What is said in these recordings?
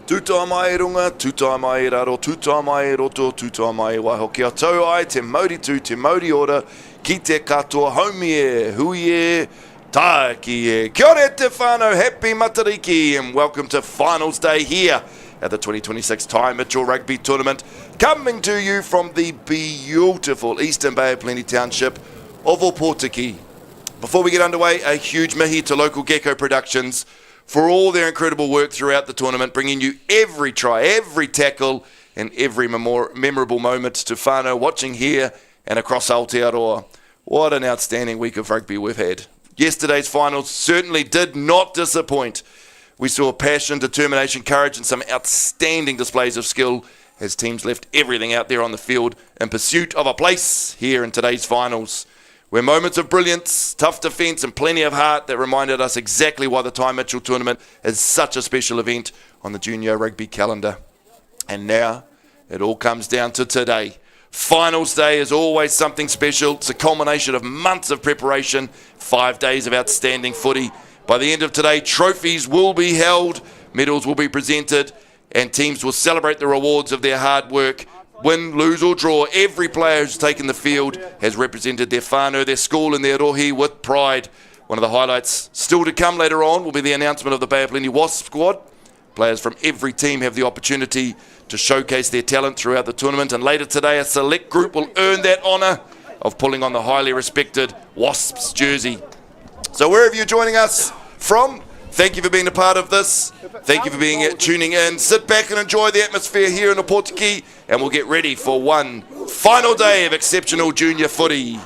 Tūtai mai runga, tūtai mai raro, tūtai mai roto, tūtai mai waho. Kia tau ai, te mauri tū, te mauri ora, ki te katoa, haumi e, hui e, tāki e. Kia ora te whānau, happy matariki, and welcome to finals day here at the 2026 Thai Mitchell Rugby Tournament, coming to you from the beautiful Eastern Bay of Plenty Township of Aotearoa. Before we get underway, a huge mihi to Local Gecko Productions for all their incredible work throughout the tournament, bringing you every try, every tackle, and every memorable moment to whānau watching here and across Aotearoa. What an outstanding week of rugby we've had. Yesterday's finals certainly did not disappoint. We saw passion, determination, courage, and some outstanding displays of skill as teams left everything out there on the field in pursuit of a place here in today's finals, where moments of brilliance, tough defence, and plenty of heart that reminded us exactly why the Thai Mitchell tournament is such a special event on the junior rugby calendar. And now it all comes down to today. Finals day is always something special. It's a culmination of months of preparation, 5 days of outstanding footy. By the end of today, trophies will be held, medals will be presented, and teams will celebrate the rewards of their hard work. Win, lose or draw, every player who's taken the field has represented their whānau, their school and their rohi with pride. One of the highlights still to come later on will be the announcement of the Bay of Plenty Wasp squad. Players from every team have the opportunity to showcase their talent throughout the tournament, and later today a select group will earn that honour of pulling on the highly respected Wasps jersey. So wherever you're joining us from, thank you for being a part of this. Thank you for tuning in. Sit back and enjoy the atmosphere here in Aotearoa, and we'll get ready for one final day of exceptional junior footy.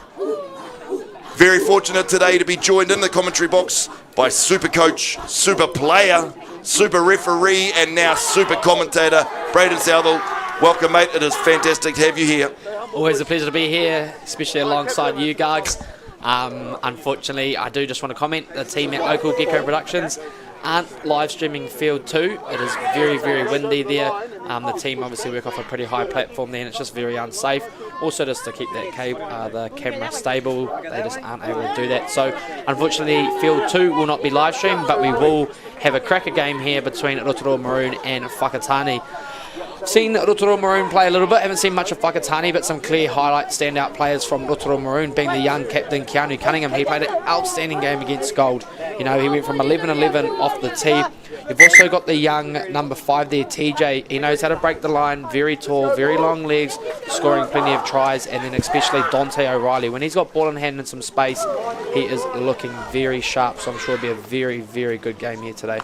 Very fortunate today to be joined in the commentary box by super coach, super player, super referee, and now super commentator, Braden Southall. Welcome, mate. It is fantastic to have you here. Always a pleasure to be here, especially alongside you guys. Unfortunately, I do just want to comment, the team at Local Gecko Productions aren't live streaming Field 2. It is very, very windy there. The team obviously work off a pretty high platform there, and it's just very unsafe. Also, just to keep that the camera stable, they just aren't able to do that. So, unfortunately, Field 2 will not be live streamed, but we will have a cracker game here between Aotearoa Maroon and Whakatane. Seen Aotearoa Maroon play a little bit, haven't seen much of Whakatane, but some clear highlight standout players from Aotearoa Maroon being the young captain Keanu Cunningham. He played an outstanding game against Gold. You know, he went from 11-11 off the tee. You've also got the young number 5 there, TJ. He knows how to break the line, very tall, very long legs, scoring plenty of tries, and then especially Dante O'Reilly. When he's got ball in hand and some space, he is looking very sharp, so I'm sure it'll be a very, very good game here today.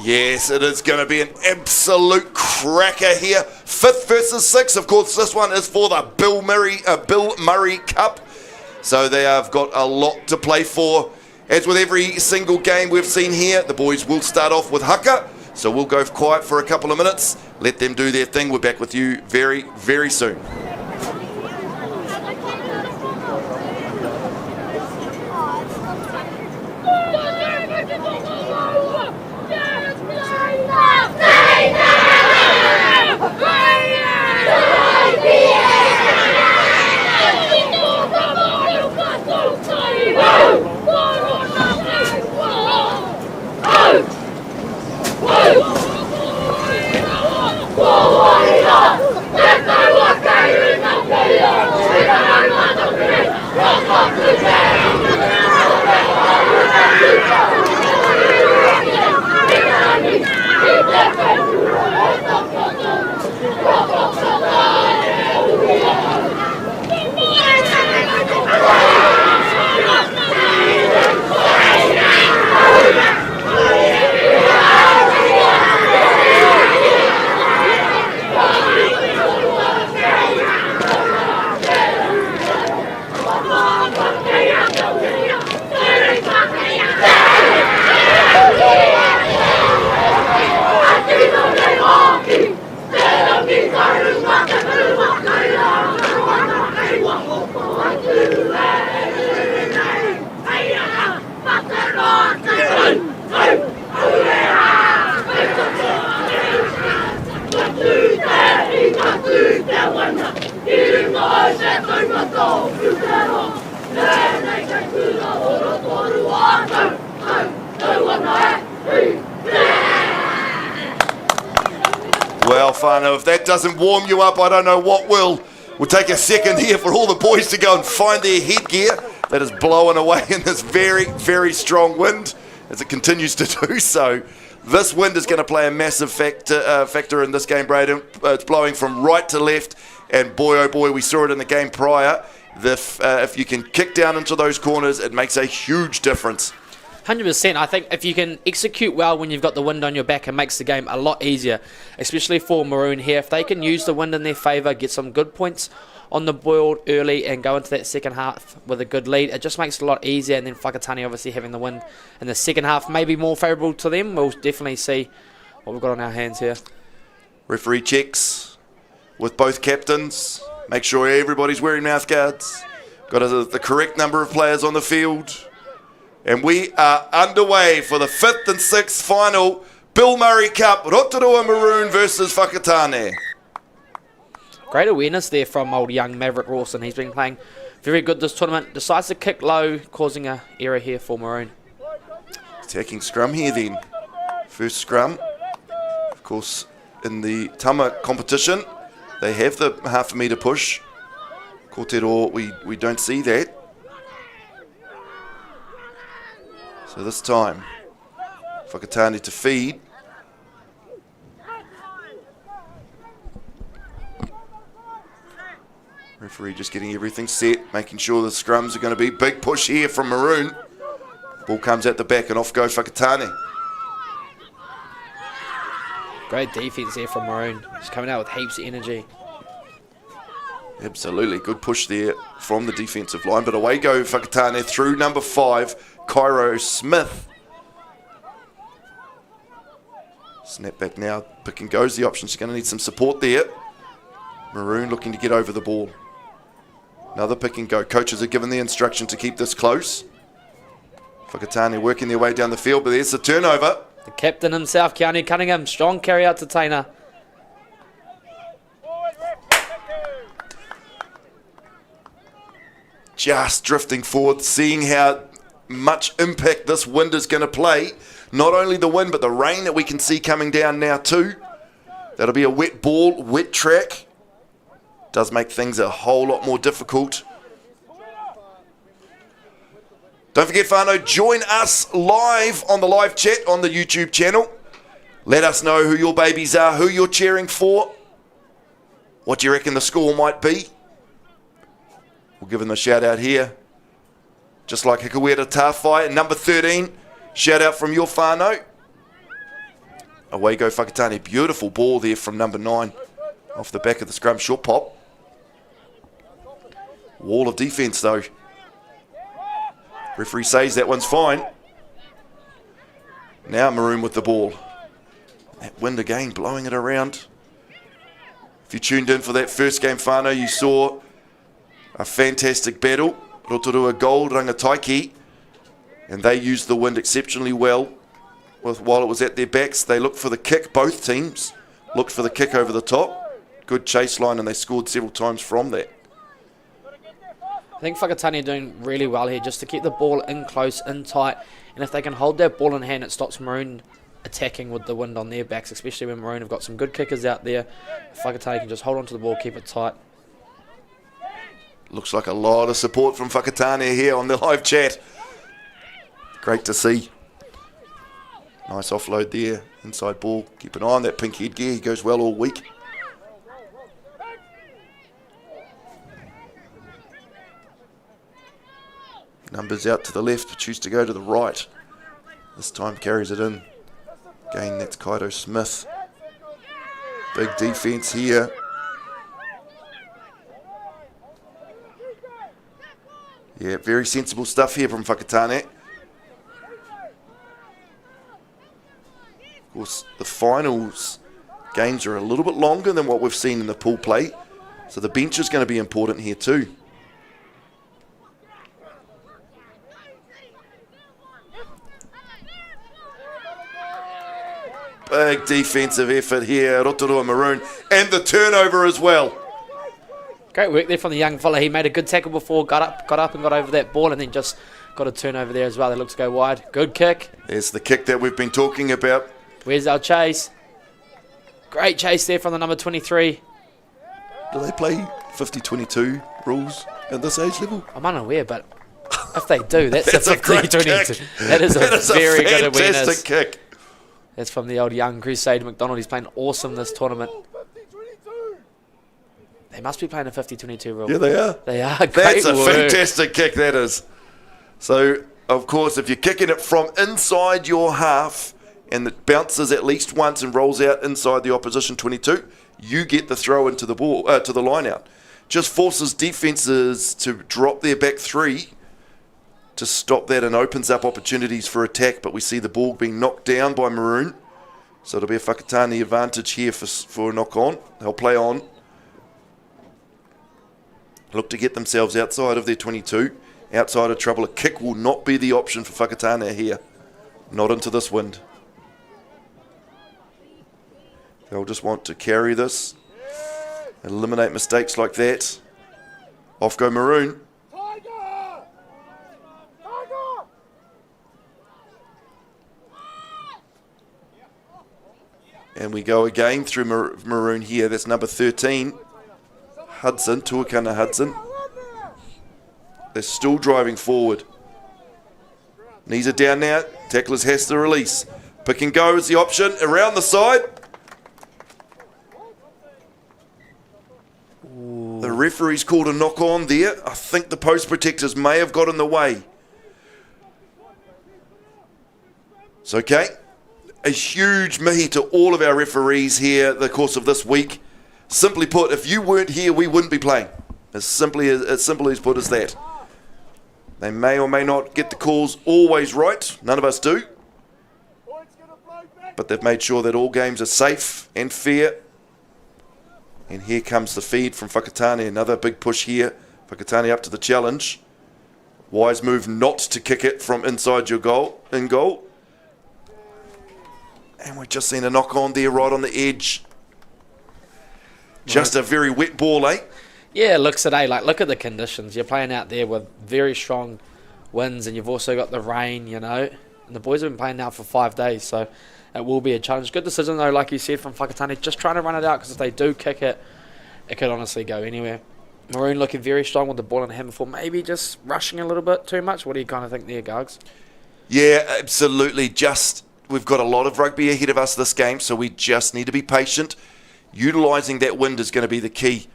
Yes, it is going to be an absolute cracker here. 5th versus 6th. Of course, this one is for the Bill Murray Cup. So they have got a lot to play for. As with every single game we've seen here, the boys will start off with haka. So we'll go quiet for a couple of minutes. Let them do their thing. We're back with you very, very soon. Let's go, Well, whānau, if that doesn't warm you up, I don't know what will. We'll take a second here for all the boys to go and find their headgear that is blowing away in this very, very strong wind as it continues to do so. This wind is going to play a massive factor in this game, Braden. It's blowing from right to left, and boy, oh boy, we saw it in the game prior. If you can kick down into those corners, it makes a huge difference. 100%. I think if you can execute well when you've got the wind on your back, it makes the game a lot easier, especially for Maroon here. If they can use the wind in their favour, get some good points on the board early and go into that second half with a good lead, it just makes it a lot easier. And then Whakatane obviously having the wind in the second half may be more favourable to them. We'll definitely see what we've got on our hands here. Referee checks with both captains. Make sure everybody's wearing mouth guards. Got the correct number of players on the field. And we are underway for the 5th and 6th final Bill Murray Cup, Rotorua Maroon versus Whakatane. Great awareness there from old young Maverick Rawson. He's been playing very good this tournament. Decides to kick low, causing an error here for Maroon. Attacking scrum here then. First scrum. Of course, in the Tama competition, they have the half a metre push. Aotearoa, we don't see that. So this time, Whakatane to feed. Referee just getting everything set, making sure the scrums are going to be. Big push here from Maroon. Ball comes at the back and off go Whakatane. Great defence there from Maroon. Just coming out with heaps of energy. Absolutely, good push there from the defensive line. But away go Whakatane through number 5. Cairo Smith. Snap back now, pick and goes the option. She's going to need some support there. Maroon looking to get over the ball. Another pick and go. Coaches are given the instruction to keep this close. Whakatane working their way down the field, but there's the turnover. The captain himself, Keanu Cunningham, strong carry out to Taina. Just drifting forward, seeing how much impact this wind is going to play. Not only the wind, but the rain that we can see coming down now too. That'll be a wet ball, wet track. Does make things a whole lot more difficult. Don't forget, whānau, join us live on the live chat on the YouTube channel. Let us know who your babies are, who you're cheering for. What do you reckon the score might be? We'll give them a shout out here. Just like Hikuera Tāwhai, number 13. Shout out from your whānau. Away go Whakatane. Beautiful ball there from number 9. Off the back of the scrum. Short pop. Wall of defence though. Referee says that one's fine. Now Maroon with the ball. That wind again blowing it around. If you tuned in for that first game, whānau, you saw a fantastic battle. Rotorua Gold, Rangataiki, and they used the wind exceptionally well while it was at their backs. They looked for the kick, both teams looked for the kick over the top. Good chase line, and they scored several times from that. I think Whakatane are doing really well here just to keep the ball in close, in tight, and if they can hold their ball in hand, it stops Maroon attacking with the wind on their backs, especially when Maroon have got some good kickers out there. If Whakatane can just hold on to the ball, keep it tight. Looks like a lot of support from Whakatane here on the live chat. Great to see. Nice offload there. Inside ball. Keep an eye on that pink headgear. He goes well all week. Numbers out to the left, but choose to go to the right. This time carries it in. Again, that's Cairo Smith. Big defence here. Yeah, very sensible stuff here from Whakatane. Of course, the finals games are a little bit longer than what we've seen in the pool play, so the bench is going to be important here too. Big defensive effort here, Rotorua Maroon, and the turnover as well. Great work there from the young fella. He made a good tackle before, got up and got over that ball, and then just got a turnover there as well. They look to go wide. Good kick. There's the kick that we've been talking about. Where's our chase? Great chase there from the number 23. Do they play 50-22 rules at this age level? I'm unaware, but if they do, that's, That's a a great 50-22. kick. That is a very good awareness. Fantastic kick. That's from the old young Crusader McDonald. He's playing awesome this tournament. They must be playing a 50-22 rule. Yeah, they are. They are. Great That's a work. fantastic kick, that is. So, of course, if you're kicking it from inside your half and it bounces at least once and rolls out inside the opposition 22, you get the throw into the ball to the line out. Just forces defences to drop their back three to stop that and opens up opportunities for attack. But we see the ball being knocked down by Maroon. So it'll be a Whakatane advantage here for a knock on. They'll play on. Look to get themselves outside of their 22. Outside of trouble. A kick will not be the option for Whakatane here. Not into this wind. They'll just want to carry this. Eliminate mistakes like that. Off go Maroon. And we go again through Maroon here. That's number 13. Hudson, Tuakana Hudson. They're still driving forward. Knees are down now. Tacklers has to release. Pick and go is the option. Around the side. Ooh. The referee's called a knock on there. I think the post protectors may have got in the way. It's okay. A huge mihi to all of our referees here the course of this week. Simply put, if you weren't here, we wouldn't be playing. As simple as put as that. They may or may not get the calls always right. None of us do. But they've made sure that all games are safe and fair. And here comes the feed from Whakatane. Another big push here. Whakatane up to the challenge. Wise move not to kick it from inside your goal. In goal. And we've just seen a knock on there right on the edge. Just a very wet ball, eh? Yeah, it looks today. Like, look at the conditions. You're playing out there with very strong winds, and you've also got the rain, you know. And the boys have been playing now for 5 days, so it will be a challenge. Good decision, though, like you said, from Whakatane. Just trying to run it out, because if they do kick it, it could honestly go anywhere. Maroon looking very strong with the ball in hand before, maybe just rushing a little bit too much. What do you kind of think there, Gargs? Yeah, absolutely. We've got a lot of rugby ahead of us this game, so we just need to be patient. Utilising that wind is going to be the key.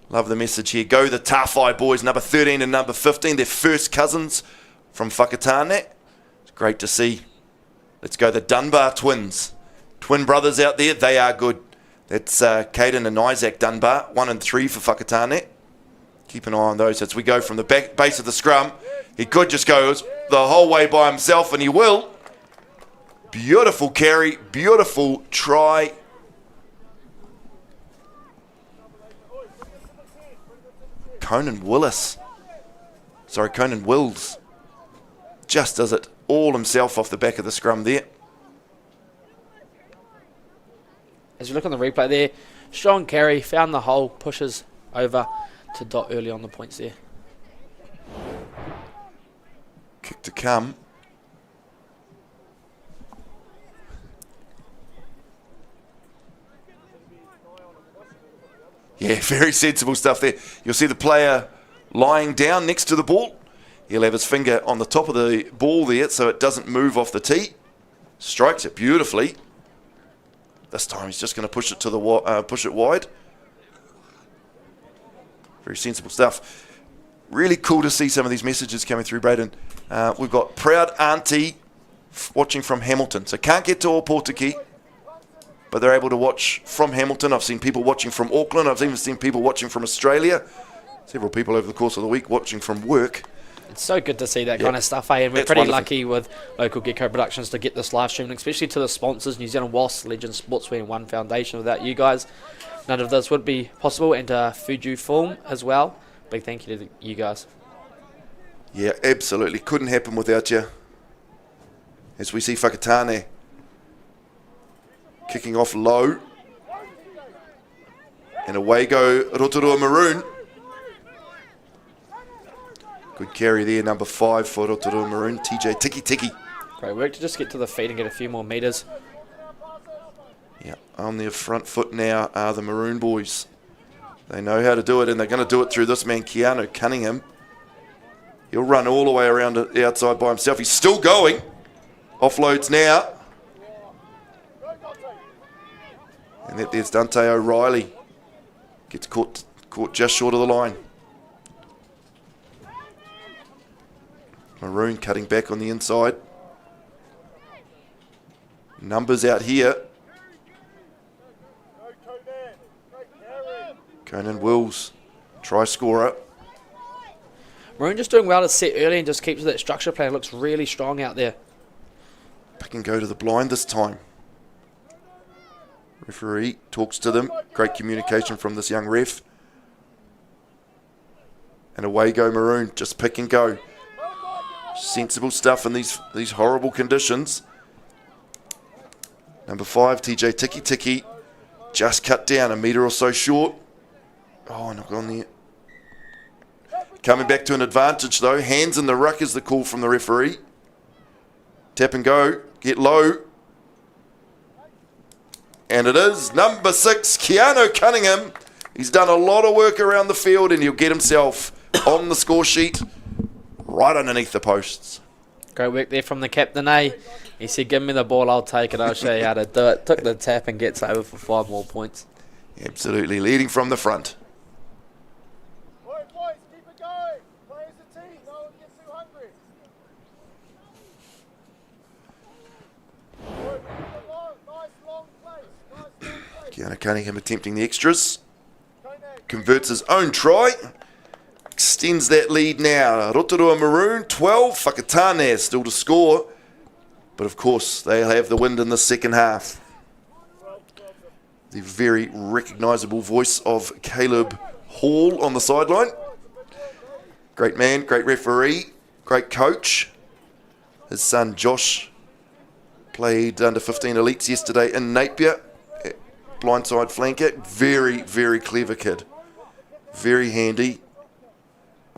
Love the message here. Go the Tawhai boys, number 13 and number 15. They're first cousins from Whakatane. It's great to see. Let's go the Dunbar twins. Twin brothers out there, they are good. That's Caden and Isaac Dunbar, 1 and 3 for Whakatane. Keep an eye on those as we go from the base of the scrum. He could just go the whole way by himself, and he will. Beautiful carry, beautiful try. Conan Wills just does it all himself off the back of the scrum there. As you look on the replay there, strong carry, found the hole, pushes over to Dot early on the points there. Kick to come. Yeah, very sensible stuff there. You'll see the player lying down next to the ball. He'll have his finger on the top of the ball there so it doesn't move off the tee. Strikes it beautifully. This time he's just going to push it to the push it wide. Very sensible stuff. Really cool to see some of these messages coming through, Braden. We've got Proud Auntie watching from Hamilton. So can't get to Ōpōtiki, but they're able to watch from Hamilton. I've seen people watching from Auckland. I've even seen people watching from Australia. Several people over the course of the week watching from work. It's so good to see that kind of stuff, eh? And we're pretty wonderful. lucky with Local Gecko Productions to get this live stream, especially to the sponsors, New Zealand Wasps, Legends Sportswear and One Foundation. Without you guys, none of this would be possible. And Fujifilm as well. Big thank you to you guys. Yeah, absolutely. Couldn't happen without you. As we see Whakatane kicking off low. And away go Rotorua Maroon. Good carry there, number 5 for Rotorua Maroon, TJ Tiki Tiki. Great work to just get to the feet and get a few more metres. Yeah, on their front foot now are the Maroon boys. They know how to do it, and they're going to do it through this man, Keanu Cunningham. He'll run all the way around the outside by himself. He's still going. Offloads now. And there's Dante O'Reilly. Gets caught just short of the line. Maroon cutting back on the inside. Numbers out here. Conan Wills, try scorer. Maroon just doing well to set early and just keeps that structure play. It looks really strong out there. Pick and go to the blind this time. Referee talks to them. Great communication from this young ref. And away go Maroon. Just pick and go. Sensible stuff in these horrible conditions. Number 5, TJ Tiki Tiki. Just cut down a metre or so short. Oh, not on there. Coming back to an advantage though. Hands in the ruck is the call from the referee. Tap and go. Get low. And it is number 6, Keanu Cunningham. He's done a lot of work around the field and he'll get himself on the score sheet right underneath the posts. Great work there from the captain, eh? He said, give me the ball, I'll take it, I'll show you how to do it. Took the tap and gets over for 5 more points. Absolutely, leading from the front. Boys, keep it going. Play as a team, no one gets too hungry. Nice long place. Keanu Cunningham attempting the extras. Converts his own try. Extends that lead now. Rotorua Maroon, 12. Whakatane still to score. But of course, they'll have the wind in the second half. The very recognisable voice of Caleb Hall on the sideline. Great man, great referee, great coach. His son Josh played under 15 elites yesterday in Napier. Blindside flanker. Very, very clever kid. Very handy.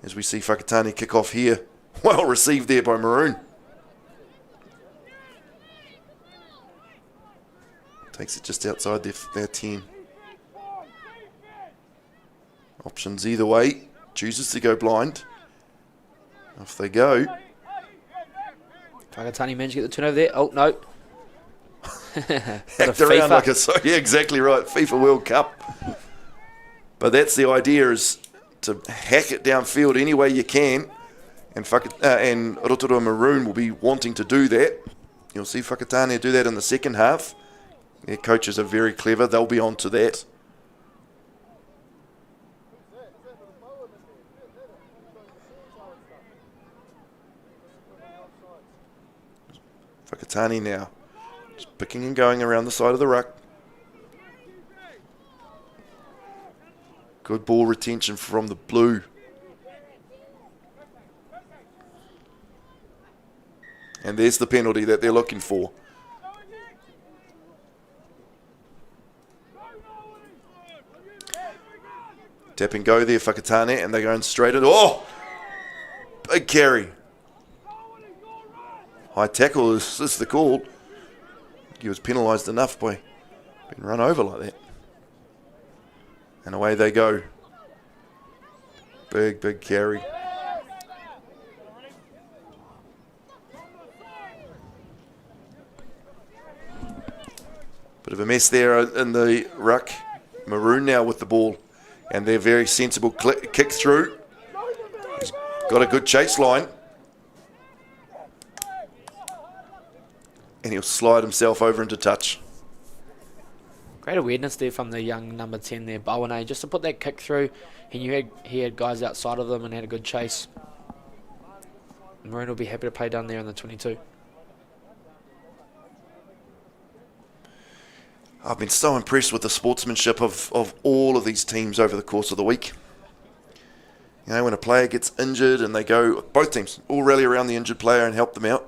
As we see Whakatane kick off here. Well received there by Maroon. Takes it just outside their 10. Options either way. Chooses to go blind. Off they go. Whakatane managed to get the turnover there. Oh, no. Hacked around like a... Yeah, exactly right. FIFA World Cup. But that's the idea, is to hack it downfield any way you can. And Rotorua Maroon will be wanting to do that. You'll see Whakatane do that in the second half. Their coaches are very clever. They'll be on to that. Whakatane now. Just picking and going around the side of the ruck. Good ball retention from the blue. And there's the penalty that they're looking for. Tap and go there, Whakatane, and they're going straight in. Oh! Big carry. High tackle is the call. He was penalised enough by being run over like that. And away they go. Big, big carry. Bit of a mess there in the ruck. Maroon now with the ball. And they're very sensible kick through. He's got a good chase line. And he'll slide himself over into touch. Great awareness there from the young number 10 there, Bowen, just to put that kick through. He knew he had guys outside of them and had a good chase. Maroon will be happy to play down there in the 22. I've been so impressed with the sportsmanship of all of these teams over the course of the week. You know, when a player gets injured and they go, both teams all rally around the injured player and help them out.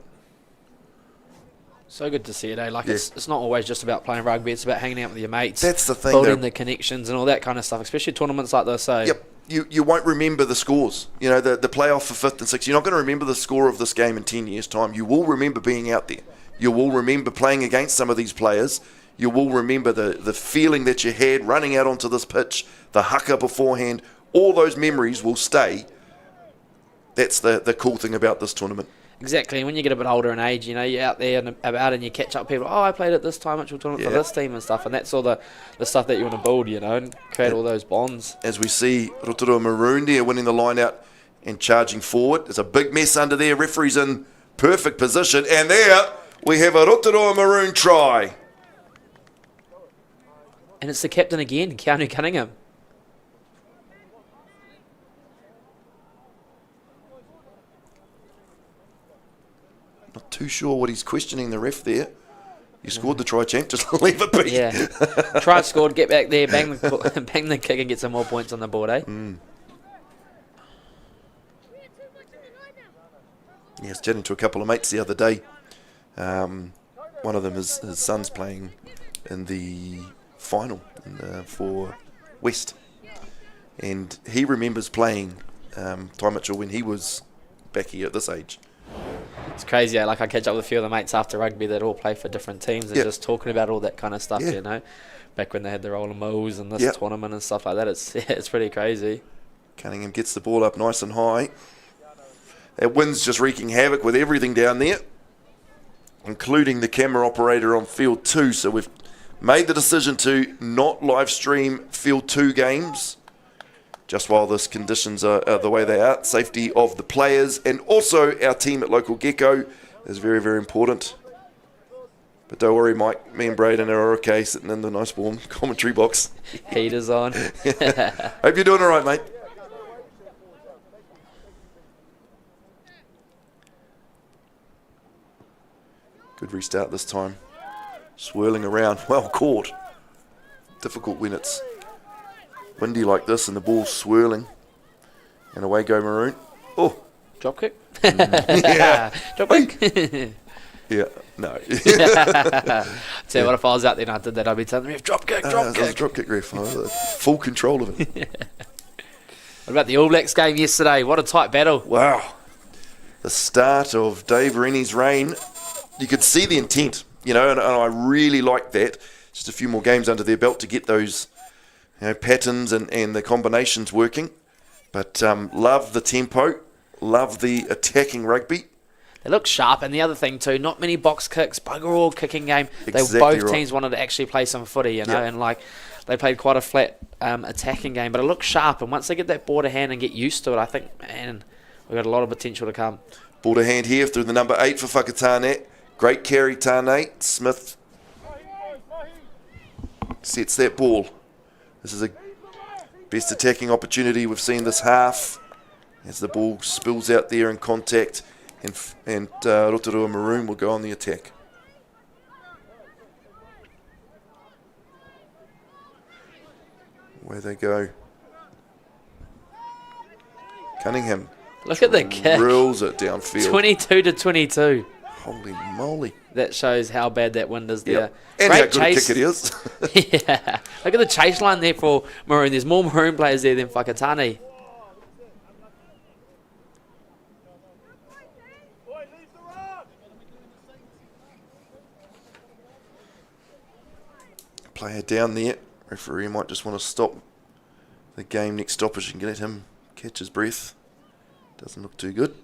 So good to see it, eh? Like, yeah. It's not always just about playing rugby, it's about hanging out with your mates. That's the thing. Building the connections and all that kind of stuff, especially tournaments like this. So. Yep. You won't remember the scores. You know, the playoff for 5th and 6th. You're not going to remember the score of this game in 10 years' time. You will remember being out there. You will remember playing against some of these players. you will remember the feeling that you had running out onto this pitch, the haka beforehand. All those memories will stay. That's the cool thing about this tournament. Exactly. And when you get a bit older in age, you know, you're out there and about and you catch up with people. Oh, I played at this time much tournament for this team and stuff. And that's all the stuff that you want to build, you know, and create all those bonds. As we see Rotorua Maroon there winning the line out and charging forward. There's a big mess under there. Referee's in perfect position. And there we have a Rotorua Maroon try. And it's the captain again, Keanu Cunningham. Not too sure what he's questioning the ref there. You scored the try, champ. Just leave it be. Yeah. Try scored, get back there, bang the kick and get some more points on the board, eh? Mm. Yeah, I was chatting to a couple of mates the other day. One of them, his son's playing in the final for West. And he remembers playing Ty Mitchell when he was back here at this age. It's crazy, like I catch up with a few of the mates after rugby that all play for different teams and just talking about all that kind of stuff, you know. Back when they had the Roller Mills and this tournament and stuff like that, it's pretty crazy. Cunningham gets the ball up nice and high. That wind's just wreaking havoc with everything down there, including the camera operator on field 2. So we've made the decision to not live stream field 2 games, just while this conditions are the way they are. Safety of the players and also our team at Local Gecko is very, very important. But don't worry, Mike, me and Braden are okay sitting in the nice warm commentary box. Heaters on. Hope you're doing all right, mate. Good restart this time. Swirling around, well caught. Difficult when it's windy like this and the ball's swirling. And away go Maroon. Oh. Drop kick? Yeah. Drop kick? Yeah, no. Tell you what, if I was out there and I did that, I'd be telling the ref, drop kick, drop kick. Drop kick, ref. Full control of it. What about the All Blacks game yesterday? What a tight battle. Wow. The start of Dave Rennie's reign. You could see the intent, you know, and I really like that. Just a few more games under their belt to get those, you know, patterns and the combinations working. But love the tempo, love the attacking rugby. They look sharp, and the other thing too, not many box kicks, bugger all kicking game. Exactly both teams wanted to actually play some footy, you know, and like they played quite a flat attacking game, but it looks sharp. And once they get that ball to hand and get used to it, I think, man, we've got a lot of potential to come. Ball to hand here through the number 8 for Whakatane. Great carry, Tane. Smith sets that ball. This is a best attacking opportunity we've seen this half as the ball spills out there in contact, and Rotorua Maroon will go on the attack. Where they go. Cunningham. Look at the kick. Drills it downfield. 22-22. Holy moly. That shows how bad that wind is there. Yep. And great how good chase. a kick it is. Yeah. Look at the chase line there for Maroon. There's more Maroon players there than Whakatane. Player down there. Referee might just want to stop the game next stoppage and let him catch his breath. Doesn't look too good.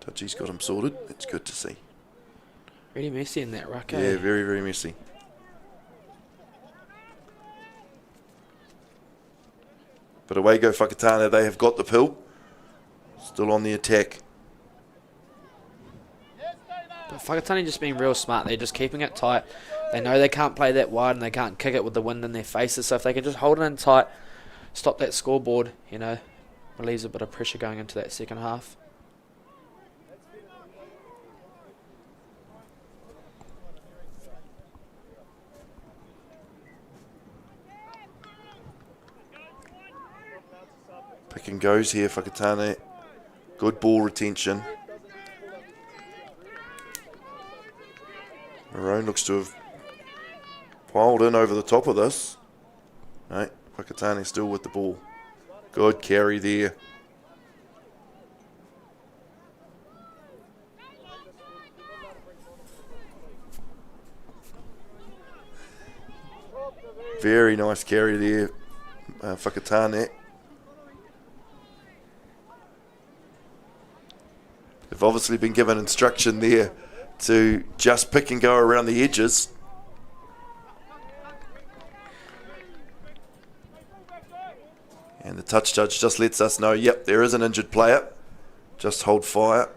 Touchy's got him sorted. It's good to see. Really messy in that ruck, Yeah, very, very messy. But away go Whakatane. They have got the pill. Still on the attack. But Whakatane just being real smart. They're just keeping it tight. They know they can't play that wide and they can't kick it with the wind in their faces. So if they can just hold it in tight, stop that scoreboard, you know, relieves a bit of pressure going into that second half. Pick and goes here, Whakatane. Good ball retention. Maroon looks to have piled in over the top of this. Right, Whakatane still with the ball. Good carry there. Very nice carry there, Whakatane. They've obviously been given instruction there to just pick and go around the edges. And the touch judge just lets us know, yep, there is an injured player. Just hold fire.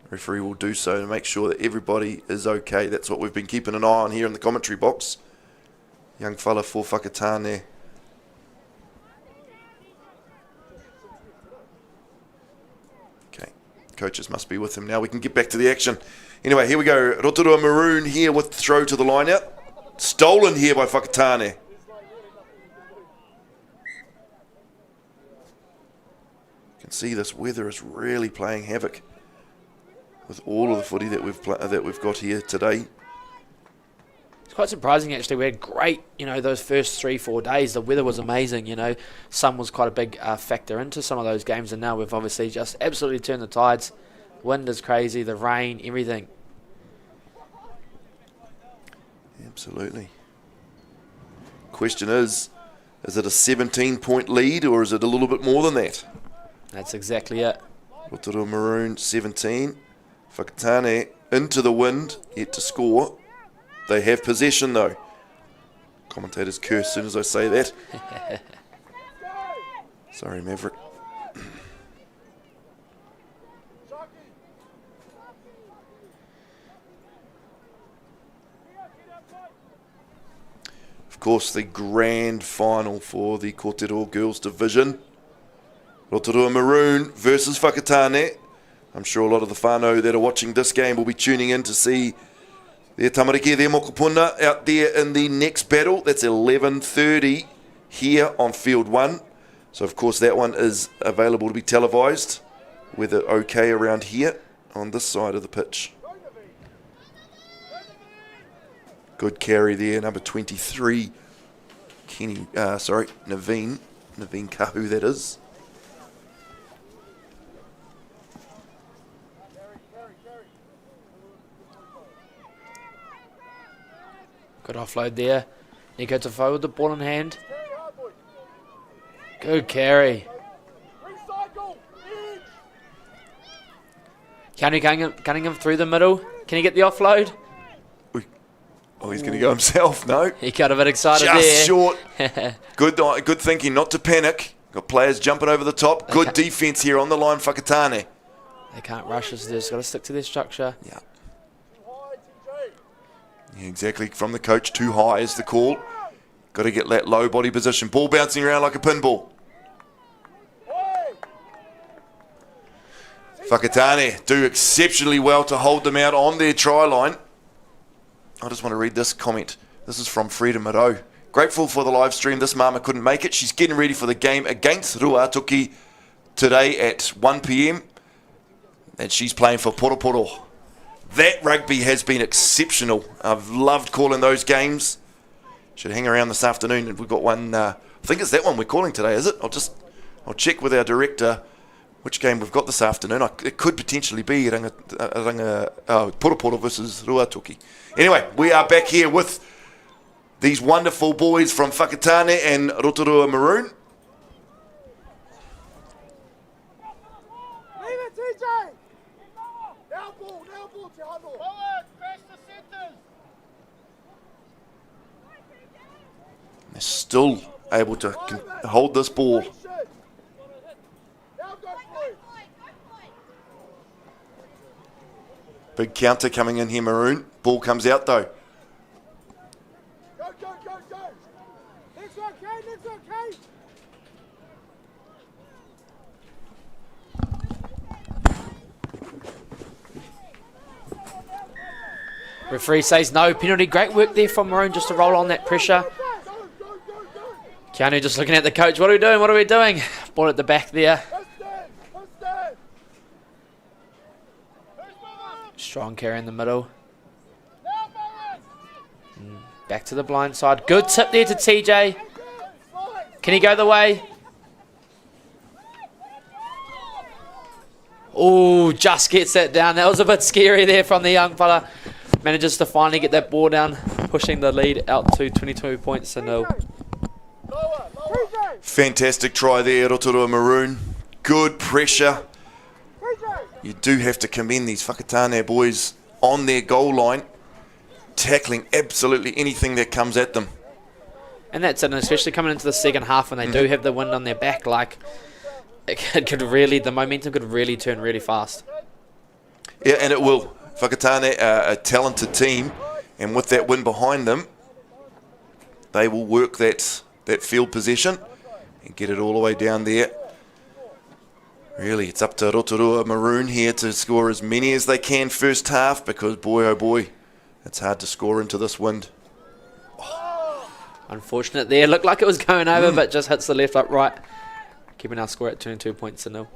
Referee will do so to make sure that everybody is okay. That's what we've been keeping an eye on here in the commentary box. Young fella for Whakatane. Okay, coaches must be with him now. We can get back to the action. Anyway, here we go. Rotorua Maroon here with throw to the line out. Stolen here by Whakatane. You can see this weather is really playing havoc with all of the footy that we've got here today. It's quite surprising, actually. We had great, those first 3-4 days. The weather was amazing, Sun was quite a big factor into some of those games, and now we've obviously just absolutely turned the tides. Wind is crazy, the rain, everything. Absolutely. Question is it a 17-point lead, or is it a little bit more than that? That's exactly it. Rotorua Maroon 17. Whakatane into the wind, yet to score. They have possession though. Commentators curse as soon as I say that. Sorry, Maverick. Of course, the grand final for the Aotearoa Girls Division. Rotorua Maroon versus Whakatane. I'm sure a lot of the whānau that are watching this game will be tuning in to see their tamariki, their mokopuna out there in the next battle. That's 11:30 here on Field 1. So, of course, that one is available to be televised. Weather okay around here on this side of the pitch. Good carry there, number 23, Naveen Kahu, that is. Good offload there. Nico Tafo with the ball in hand. Good carry. Cunningham through the middle. Can he get the offload? Oh, he's going to go himself, no. He got a bit excited just there. Short. Good thinking not to panic. Got players jumping over the top. Good defence here on the line, Whakatane. They can't rush us. They've just got to stick to their structure. Yeah. Yeah, exactly. From the coach, too high is the call. Got to get that low body position. Ball bouncing around like a pinball. Whakatane do exceptionally well to hold them out on their try line. I just want to read this comment. This is from Freda Miro. Grateful for the live stream. This mama couldn't make it. She's getting ready for the game against Ruatoki today at 1 p.m. And she's playing for Poroporo. That rugby has been exceptional. I've loved calling those games. Should hang around this afternoon. And we've got one, I think it's that one we're calling today, is it? I'll check with our director which game we've got this afternoon. It could potentially be Poroporo versus Ruatoki. Anyway, we are back here with these wonderful boys from Whakatane and Rotorua Maroon. Leave it, TJ! Now ball, Te Hano. Forward, press the centres. They're still able to hold this ball. Now go for it. Big counter coming in here, Maroon. Ball comes out though. Go. Next one, Kane. Referee says no penalty. Great work there from Maroon just to roll on that pressure. Go. Keanu just looking at the coach. What are we doing? Ball at the back there. Stand. Strong carry in the middle. Back to the blind side. Good tip there to TJ. Can he go the way? Oh, just gets that down. That was a bit scary there from the young fella. Manages to finally get that ball down, pushing the lead out to 22 points to 0. Fantastic try there, Rotorua Maroon. Good pressure. You do have to commend these Whakatane boys on their goal line, tackling absolutely anything that comes at them. And that's it, especially coming into the second half when they do have the wind on their back. Like, it could really, the momentum could really turn really fast. Yeah, and it will. Whakatane are a talented team, and with that wind behind them, they will work that field possession and get it all the way down there. Really, it's up to Rotorua Maroon here to score as many as they can first half, because boy oh boy, it's hard to score into this wind. Unfortunate there. Looked like it was going over, but just hits the left upright, keeping our score at 22 points to 0.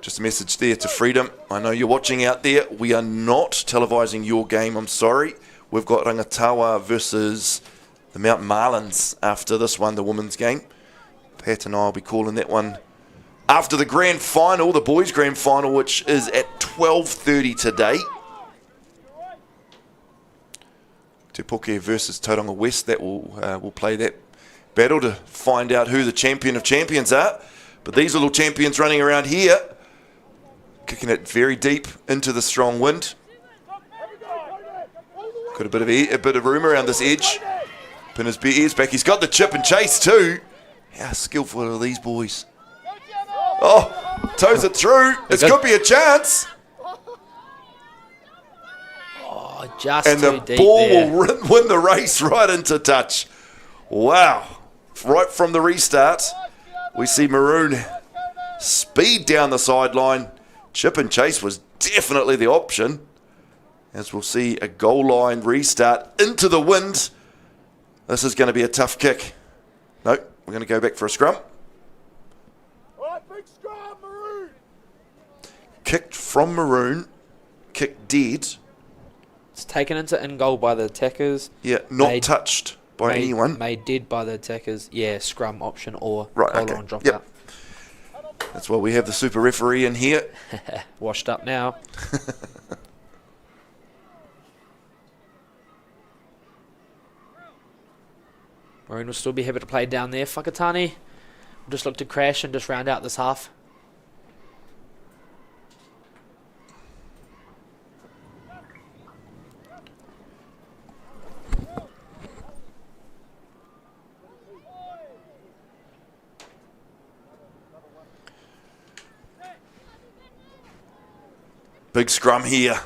Just a message there to Freedom. I know you're watching out there. We are not televising your game, I'm sorry. We've got Rangatawa versus the Mount Marlins after this one, the women's game. Pat and I will be calling that one after the grand final, the boys' grand final, which is at 12:30 today. Te Poke versus Tauranga West, that will play that battle to find out who the champion of champions are. But these little champions running around here, kicking it very deep into the strong wind. Got a bit of room around this edge. Pin his ears back. He's got the chip and chase too. How skillful are these boys? Oh, toes it through. This could be a chance. Oh, just and too the deep ball there. will win the race right into touch. Wow. Right from the restart, we see Maroon speed down the sideline. Chip and chase was definitely the option, as we'll see a goal line restart into the wind. This is going to be a tough kick. No, we're going to go back for a scrum. Big scrum, Maroon. Kicked from Maroon, kicked dead. It's taken into in goal by the attackers. Yeah, not touched by anyone. Made dead by the attackers. Yeah, scrum option or Right, goal okay. line drop Yep. out. That's why we have the super referee in here. Washed up now. Maroon will still be happy to play down there. Whakatane will just look to crash and just round out this half. Big scrum here.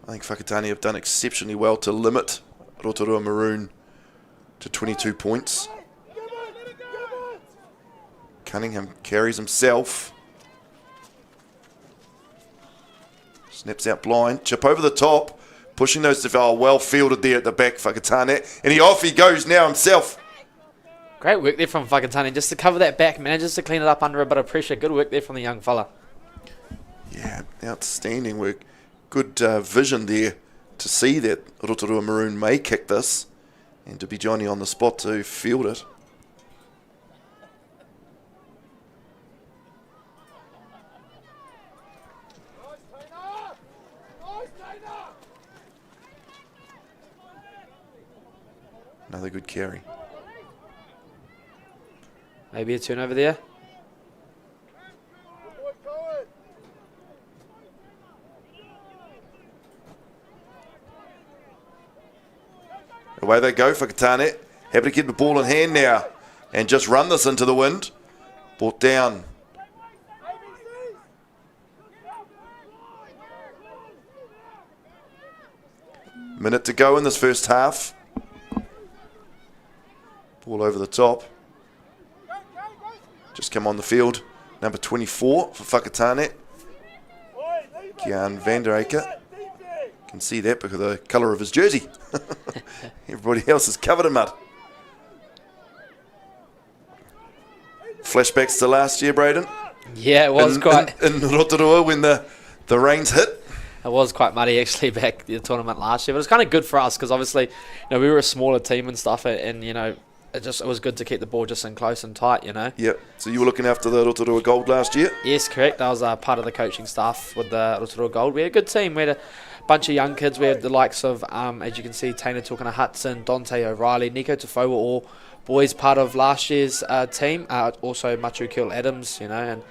I think Whakatane have done exceptionally well to limit Rotorua Maroon to 22 points. Cunningham carries himself. Snaps out blind. Chip over the top. Pushing those to well fielded there at the back, Whakatane. And off he goes now himself. Great work there from Whakatane just to cover that back. Manages to clean it up under a bit of pressure. Good work there from the young fella. Yeah, outstanding work. Good vision there to see that Rotorua Maroon may kick this and to be Johnny on the spot to field it. Another good carry. Maybe a turnover there. Away they go for Whakatane. Happy to keep the ball in hand now and just run this into the wind. Brought down. Minute to go in this first half. Ball over the top. Just come on the field. Number 24 for Whakatane. Kian van der Aker. Can see that because of the colour of his jersey. Everybody else is covered in mud. Flashbacks to last year, Braden. Yeah, it was in Rotorua when the rains hit. It was quite muddy actually back the tournament last year, but it's kind of good for us because obviously, we were a smaller team and stuff, and it was good to keep the ball just in close and tight, you know. Yeah. So you were looking after the Rotorua Gold last year? Yes, correct. I was part of the coaching staff with the Rotorua Gold. We had a good team. We had a bunch of young kids. We had the likes of, as you can see, Taina Tukana Hudson, Dante O'Reilly, Nico Tafo were all boys part of last year's team. Also Machu Kill Adams, you know,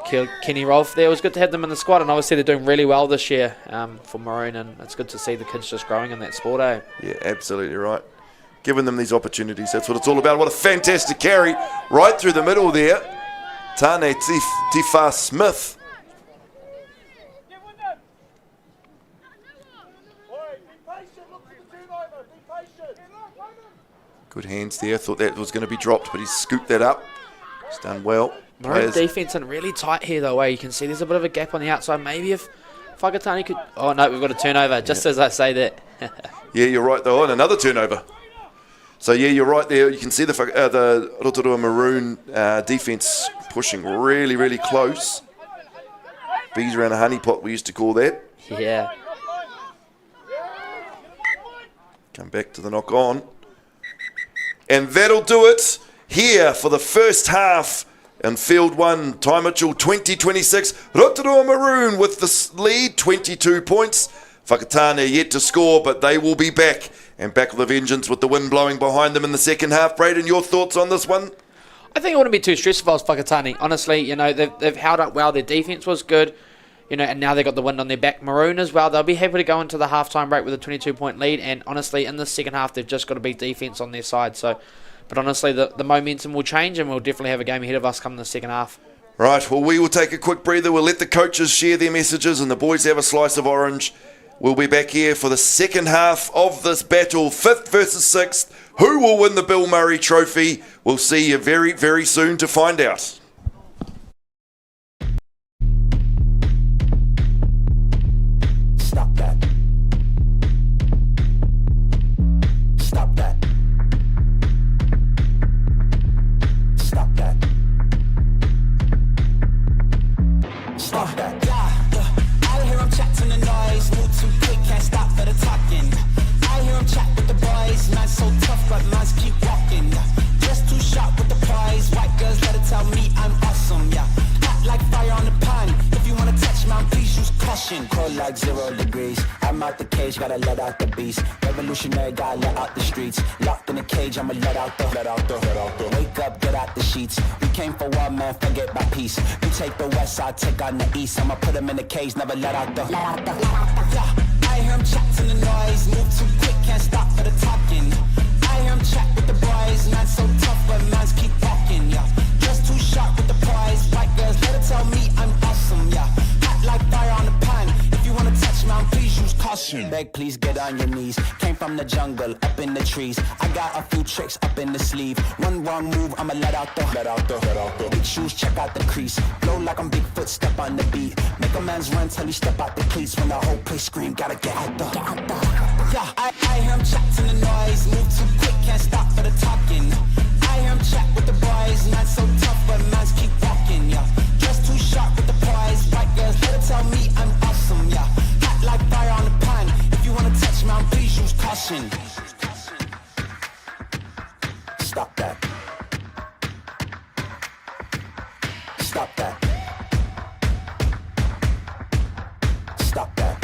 and Kenny Rolfe there. It was good to have them in the squad, and obviously they're doing really well this year for Maroon, and it's good to see the kids just growing in that sport, eh? Yeah, absolutely right. Giving them these opportunities, that's what it's all about. What a fantastic carry right through the middle there. Tane Tifa Smith. Good hands there. Thought that was going to be dropped, but he's scooped that up. He's done well. Maroon defence and really tight here though, you can see there's a bit of a gap on the outside. Maybe if Whakatane could... Oh no, we've got a turnover, just as I say that. Yeah, you're right though, and another turnover. So yeah, you're right there. You can see the Rotorua Maroon defence pushing really, really close. Bees around a honeypot, we used to call that. Yeah. Come back to the knock on. And that'll do it here for the first half in Field 1, Ty Mitchell 2026. Rotorua Maroon with the lead, 22 points. Whakatane yet to score, but they will be back. And back with a vengeance with the wind blowing behind them in the second half. Braden, your thoughts on this one? I think it wouldn't be too stressful if I was Whakatane. Honestly, you know, they've held up well. Their defence was good. You know, and now they've got the wind on their back. Maroon as well. They'll be happy to go into the halftime break with a 22-point lead. And honestly, in the second half, they've just got to beat defence on their side. So, but honestly, the momentum will change, and we'll definitely have a game ahead of us come the second half. Right, well, we will take a quick breather. We'll let the coaches share their messages and the boys have a slice of orange. We'll be back here for the second half of this battle, 5th versus 6th. Who will win the Bill Murray Trophy? We'll see you very, very soon to find out. Stop that. Stop that. Stop that. Stop that. I hear him chatting the noise, move too quick, can't stop for the talking. I hear him chat with the boys, man so tough, but mans keep walking. Just too sharp with the prize, white girls better tell me I'm awesome, yeah. Hot like fire on the pan, if you wanna touch me, please use caution. Cold like 0 degrees, I'm out the cage, gotta let out the beast. Revolutionary, gotta let out the streets. Locked in a cage, I'ma let out the. Wake up, get out the sheets. We came for war, man, forget my peace. You take the west, I'll take on the east. I'ma put him in the cage, never let out the. Yeah, I hear him chatting the noise, move too quick, can't stop for the talking. I hear him chat with the boys, man so tough, but mans keep walking, yeah. Just too sharp with the prize, white girls better tell me I'm awesome, yeah. Hot like fire on the pan, if you wanna touch me, please use caution. Beg, please get on your knees. Came from the jungle, up in the trees. I got a few tricks up in the sleeve. One wrong move, I'ma let out the. Big shoes, check out the crease. Blow like I'm Bigfoot, step on the beat. Make a man's run till he step out the cleats. When the whole place scream, gotta get out the. Yeah, I hear him chatting the noise. Move too quick, can't stop for the talking. I hear him chat with the boys. Man so tough, but mans keep walking, yeah. Just too sharp with the prize. White girls better tell me I'm awesome, yeah. Hot like fire on the pan. If you wanna touch me, please use caution. Stop that. Stop that. Stop that.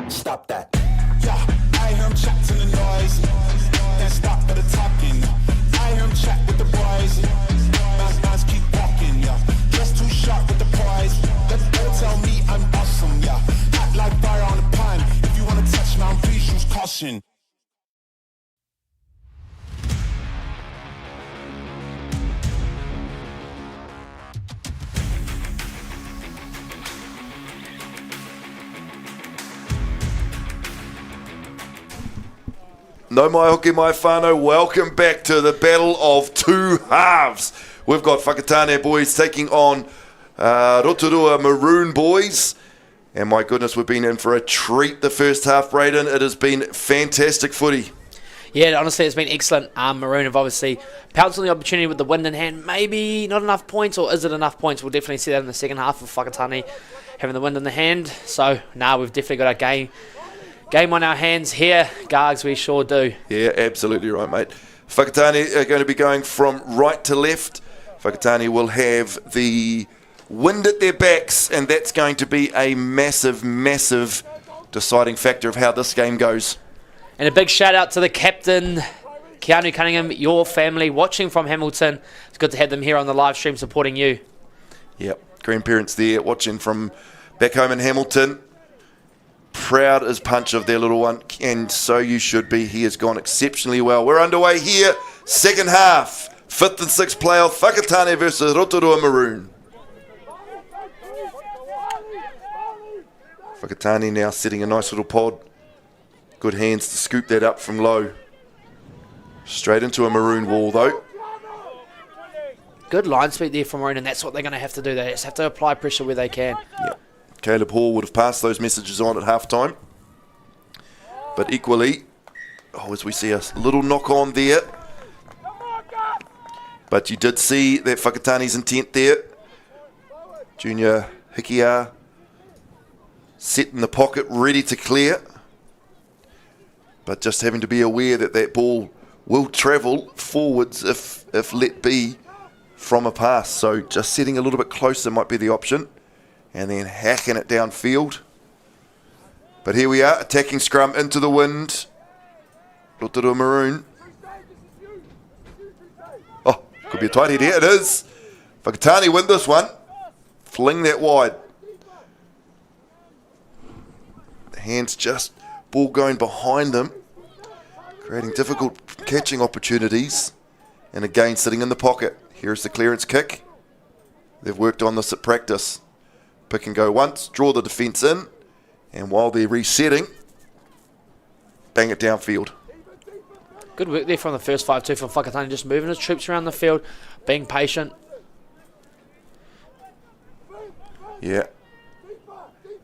Stop that. Yeah, I hear him chatting the noise. Can't stop for the talking. I hear him chat with the boys. Mans keep walking, yeah. Just too sharp with the prize. They'll tell me I'm awesome, yeah. Hot like fire on the pan. If you wanna touch me, please use caution. No mai hoki mai whānau, welcome back to the battle of two halves. We've got Whakatane boys taking on Rotorua Maroon boys. And my goodness, we've been in for a treat the first half, Braden. It has been fantastic footy. Yeah, honestly, it's been excellent. Maroon have obviously pounced on the opportunity with the wind in hand. Maybe not enough points, or is it enough points? We'll definitely see that in the second half of Whakatane having the wind in the hand. So, we've definitely got our game game on our hands here, Gargs, we sure do. Yeah, absolutely right, mate. Whakatane are going to be going from right to left. Whakatane will have the wind at their backs, and that's going to be a massive, massive deciding factor of how this game goes. And a big shout out to the captain, Keanu Cunningham, your family watching from Hamilton. It's good to have them here on the live stream supporting you. Yep, grandparents there watching from back home in Hamilton. Proud as punch of their little one, and so you should be. He has gone exceptionally well. We're underway here, second half. 5th and 6th playoff, Whakatane versus Rotorua Maroon. Whakatane now setting a nice little pod. Good hands to scoop that up from low. Straight into a Maroon wall though. Good line speed there from Maroon, and that's what they're going to have to do. They just have to apply pressure where they can. Yep. Caleb Hall would have passed those messages on at half-time. But equally, as we see a little knock on there. But you did see that Whakatane's intent there. Junior Hikia set in the pocket, ready to clear. But just having to be aware that that ball will travel forwards if let be from a pass. So just setting a little bit closer might be the option. And then hacking it downfield. But here we are, attacking scrum into the wind. Rotorua Maroon. Oh, could be a tight head here. It is. Whakatane win this one. Fling that wide. The hands just, ball going behind them. Creating difficult catching opportunities. And again, sitting in the pocket. Here's the clearance kick. They've worked on this at practice. Pick and go once, draw the defence in, and while they're resetting, bang it downfield. Good work there from the first 5-2 from Whakatane, just moving his troops around the field, being patient. Yeah.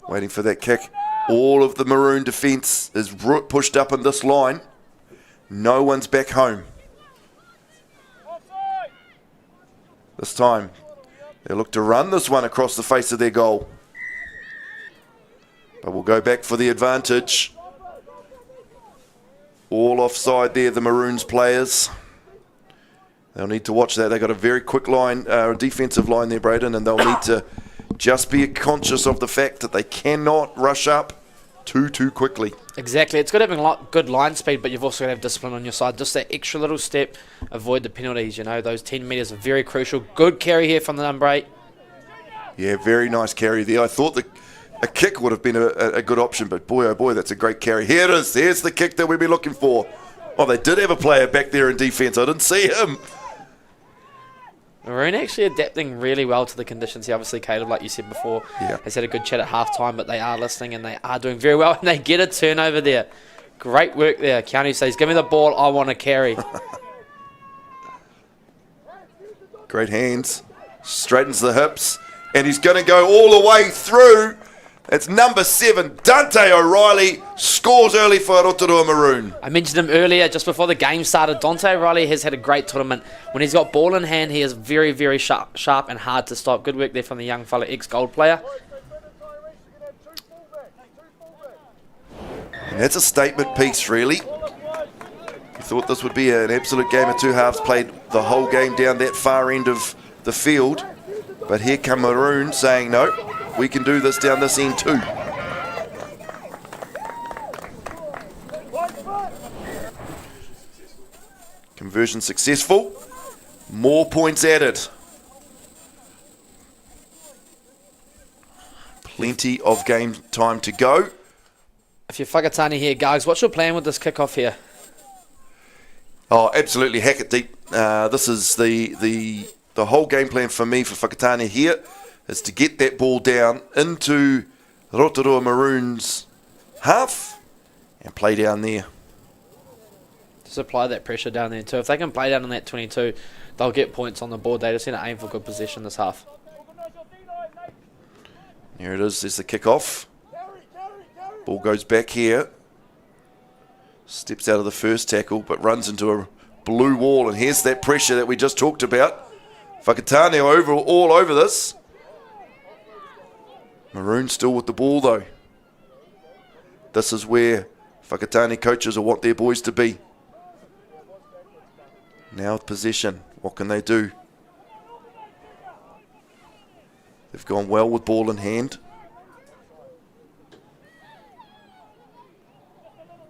Waiting for that kick. All of the Maroon defence is pushed up in this line. No one's back home. This time, they look to run this one across the face of their goal. But we'll go back for the advantage. All offside there, the Maroons players. They'll need to watch that. They've got a very quick line, defensive line there, Braden, and they'll need to just be conscious of the fact that they cannot rush up too quickly. Exactly. It's good having good line speed, but you've also got to have discipline on your side. Just that extra little step, avoid the penalties. You know, those 10 metres are very crucial. Good carry here from the number 8. Yeah, very nice carry there. I thought a kick would have been a good option, but boy, oh boy, that's a great carry. Here it is. Here's the kick that we've been looking for. Oh, they did have a player back there in defence. I didn't see him. Maroon actually adapting really well to the conditions here. Obviously, Caleb, like you said before, has had a good chat at half-time, but they are listening and they are doing very well, and they get a turnover there. Great work there. Keanu says, give me the ball, I want to carry. Great hands. Straightens the hips, and he's going to go all the way through. It's number 7, Dante O'Reilly, scores early for Rotorua Maroon. I mentioned him earlier, just before the game started. Dante O'Reilly has had a great tournament. When he's got ball in hand, he is very, very sharp and hard to stop. Good work there from the young fella, ex-gold player. And that's a statement piece, really. You thought this would be an absolute game of two halves, played the whole game down that far end of the field. But here come Maroon saying, no, we can do this down this end too. Conversion successful. More points added. Plenty of game time to go. If you're Whakatane here, guys, what's your plan with this kickoff here? Oh, absolutely. Hack it deep. This is the whole game plan for me for Whakatane here is to get that ball down into Rotorua Maroon's half and play down there. Just apply that pressure down there too. If they can play down on that 22, they'll get points on the board. They just need to aim for good possession this half. Here it is. There's the kick-off. Ball goes back here. Steps out of the first tackle, but runs into a blue wall. And here's that pressure that we just talked about. Whakatane all over this. Maroon still with the ball, though. This is where Whakatane coaches will want their boys to be. Now with possession, what can they do? They've gone well with ball in hand.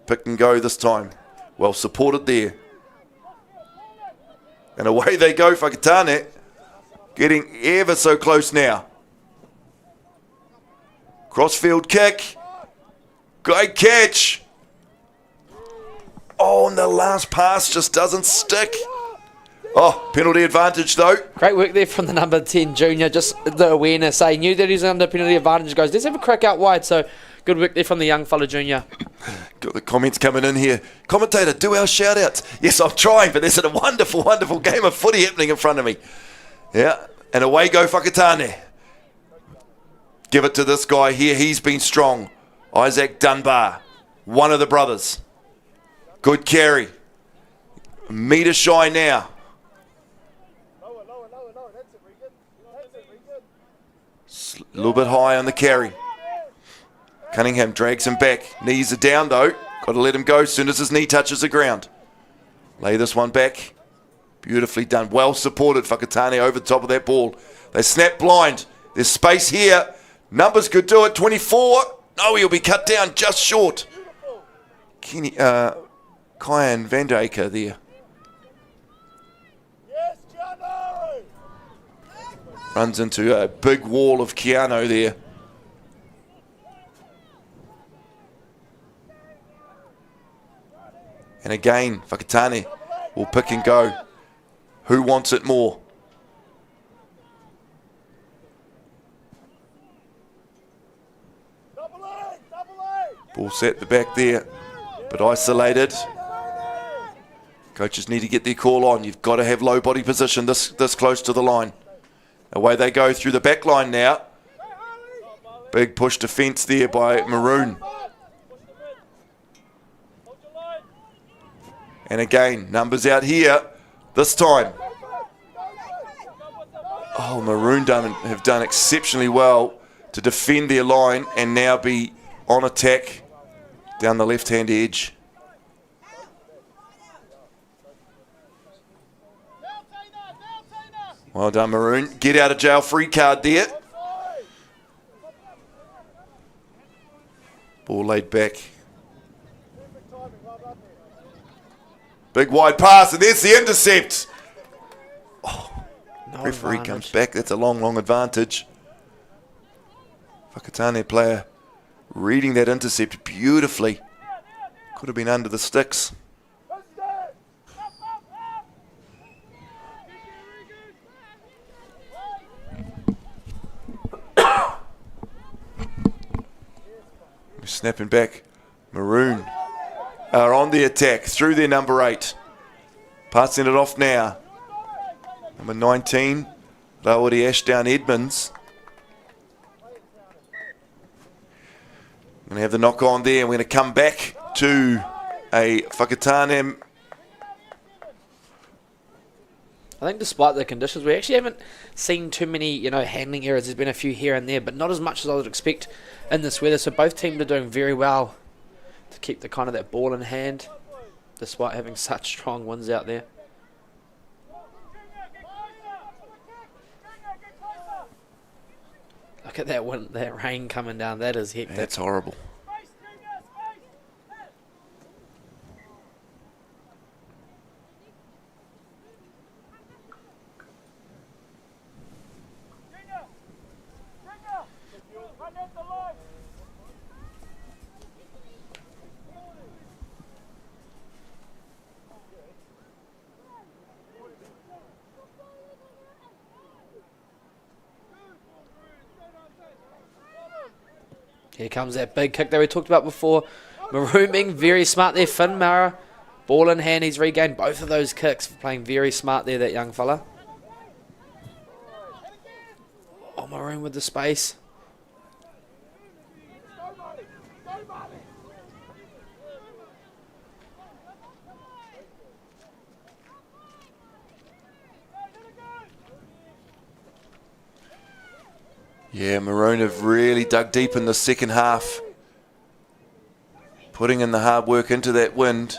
Pick and go this time. Well supported there. And away they go, Whakatane. Getting ever so close now. Crossfield kick. Great catch. Oh, and the last pass just doesn't stick. Oh, penalty advantage though. Great work there from the number 10 junior. Just the awareness. He knew that he's under penalty advantage. Goes, let's have a crack out wide. So good work there from the young fella junior. Got the comments coming in here. Commentator, do our shout outs. Yes, I'm trying, but there's a wonderful, wonderful game of footy happening in front of me. Yeah, and away go Whakatane. Give it to this guy here. He's been strong. Isaac Dunbar, one of the brothers. Good carry. Metre shy now. A little bit high on the carry. Cunningham drags him back. Knees are down though. Got to let him go as soon as his knee touches the ground. Lay this one back. Beautifully done. Well supported. Whakatane over the top of that ball. They snap blind. There's space here. Numbers could do it. 24. No, he'll be cut down just short. Kenny, Kyan Vandaker there. Runs into a big wall of Keanu there. And again, Whakatane will pick and go. Who wants it more? Ball set at the back there, but isolated. Coaches need to get their call on. You've got to have low body position this close to the line. Away they go through the back line now. Big push defence there by Maroon. And again, numbers out here this time. Oh, Maroon have done exceptionally well to defend their line and now be on attack down the left-hand edge. Well done, Maroon. Get out of jail free card there. Ball laid back. Big wide pass, and there's the intercept. Oh, no referee advantage. Comes back. That's a long, long advantage. Whakatane player reading that intercept beautifully. Could have been under the sticks. Snapping back. Maroon are on the attack through their number 8. Passing it off now. Number 19, Raori Ashdown Edmonds. Going to have the knock on there. We're going to come back to a Whakatane. I think despite the conditions, we actually haven't seen too many, handling errors. There's been a few here and there, but not as much as I would expect in this weather. So both teams are doing very well to keep the kind of that ball in hand, despite having such strong winds out there. Look at that wind, that rain coming down. That is hectic. That's horrible. Here comes that big kick that we talked about before. Maroon being very smart there. Finn Mara, ball in hand. He's regained both of those kicks. Playing very smart there, that young fella. Oh, Maroon with the space. Yeah, Maroon have really dug deep in the second half. putting in the hard work into that wind.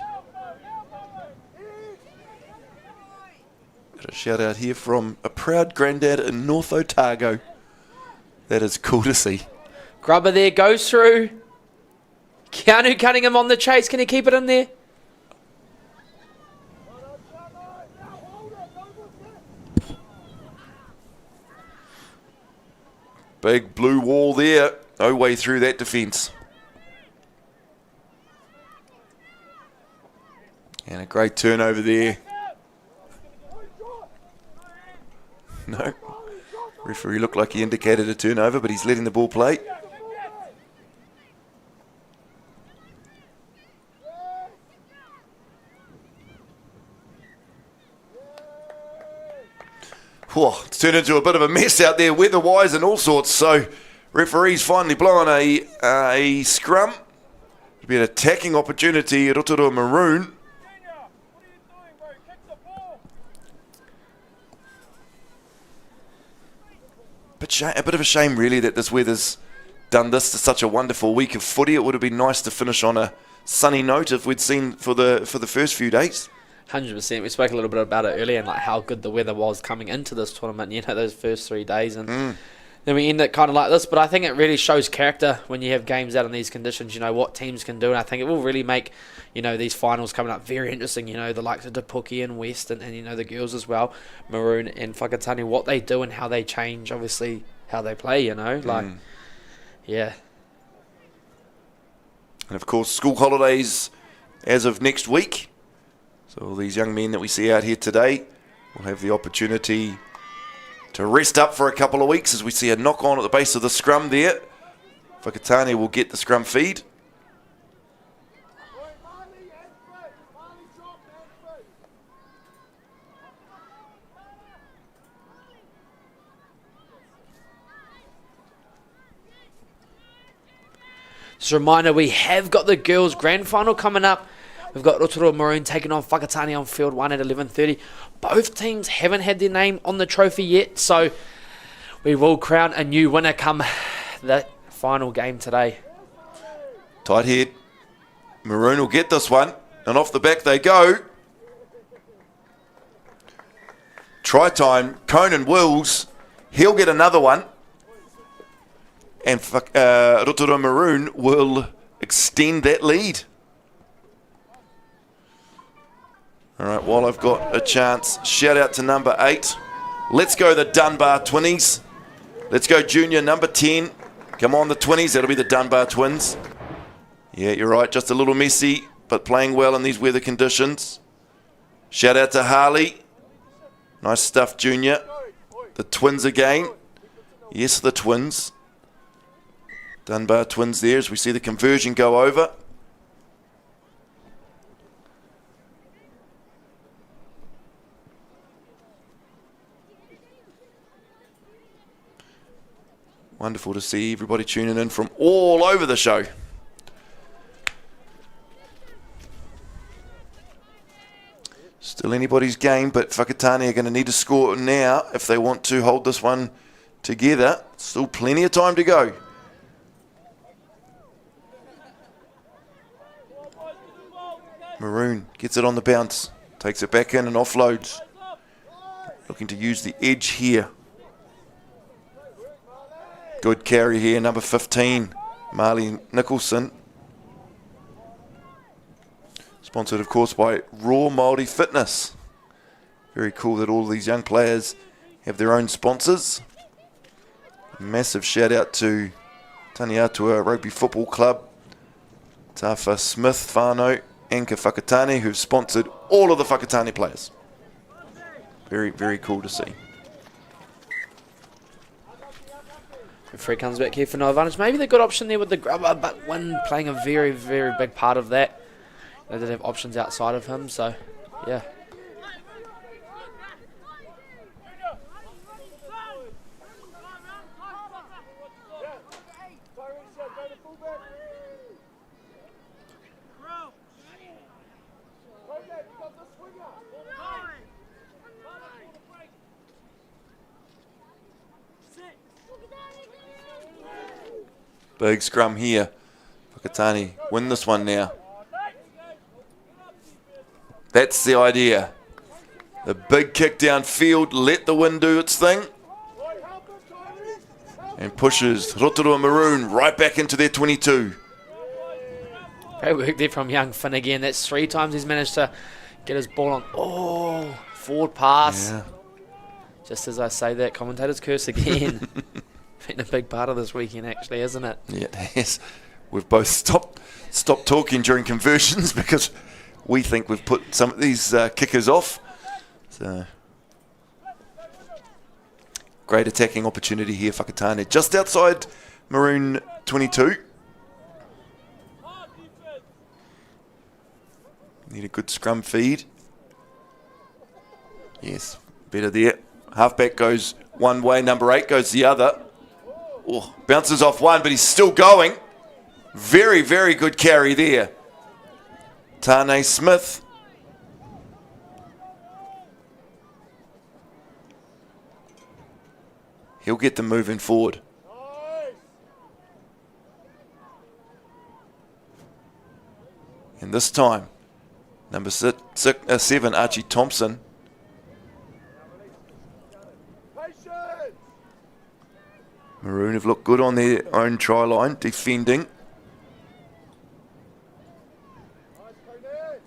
Got a shout out here from a proud granddad in North Otago. That is cool to see. Grubber there goes through. Keanu Cunningham on the chase. Can he keep it in there? Big blue wall there. No way through that defence. And a great turnover there. No. Referee looked like he indicated a turnover, but he's letting the ball play. Whoa, it's turned into a bit of a mess out there weather-wise and all sorts, so referee's finally blowing a scrum. It'll be an attacking opportunity at Aotearoa Maroon. A bit of a shame, really, that this weather's done this to such a wonderful week of footy. It would have been nice to finish on a sunny note if we'd seen for the first few days. 100%. We spoke a little bit about it earlier and like how good the weather was coming into this tournament, you know, those first 3 days. And then we end it kind of like this. But I think it really shows character when you have games out in these conditions, you know, what teams can do. And I think it will really make, you know, these finals coming up very interesting. You know, the likes of Te Puke and West and, you know, the girls as well, Maroon and Whakatane, what they do and how they change, obviously, how they play, you know. Like, yeah. And, of course, school holidays as of next week. So all these young men that we see out here today will have the opportunity to rest up for a couple of weeks as we see a knock on at the base of the scrum there. Whakatane will get the scrum feed. Just a reminder, we have got the girls' grand final coming up. We've got Aotearoa Maroon taking on Whakatane on field 1 at 11:30. Both teams haven't had their name on the trophy yet, so we will crown a new winner come the final game today. Tight head. Maroon will get this one, and off the back they go. Try time. Conan Wills. He'll get another one. And Aotearoa Maroon will extend that lead. All right, while I've got a chance, shout out to number 8. Let's go the Dunbar Twinnies. Let's go junior number 10. Come on, the Twinnies. That'll be the Dunbar Twins. Yeah, you're right. Just a little messy, but playing well in these weather conditions. Shout out to Harley. Nice stuff, junior. The Twins again. Yes, the Twins. Dunbar Twins there as we see the conversion go over. Wonderful to see everybody tuning in from all over the show. Still anybody's game, but Whakatane are going to need to score now if they want to hold this one together. Still plenty of time to go. Maroon gets it on the bounce, takes it back in and offloads. Looking to use the edge here. Good carry here, number 15, Marley Nicholson. Sponsored, of course, by Raw Māori Fitness. Very cool that all these young players have their own sponsors. Massive shout out to Aotearoa Rugby Football Club, Tafa Smith, Whānau, Anka Whakatane, who've sponsored all of the Whakatane players. Very, very cool to see. Referee comes back here for no advantage. Maybe the good option there with the grubber, but Wynn playing a very, very big part of that. They did have options outside of him, so yeah. Big scrum here. Whakatane win this one now. That's the idea. The big kick downfield, let the wind do its thing. And pushes Rotorua Maroon right back into their 22. Great work there from young Finn again. That's 3 times he's managed to get his ball on. Oh, forward pass. Yeah. Just as I say that, commentators curse again. Been a big part of this weekend, actually, isn't it? Yeah, it has. We've both stopped talking during conversions because we think we've put some of these kickers off. So, great attacking opportunity here, Whakatane. Just outside Maroon 22. Need a good scrum feed. Yes, better there. Halfback goes one way, number 8 goes the other. Oh, bounces off one, but he's still going. Very, very good carry there. Tane Smith. He'll get them moving forward. And this time, number 7, Archie Thompson. Maroon have looked good on their own try line, defending.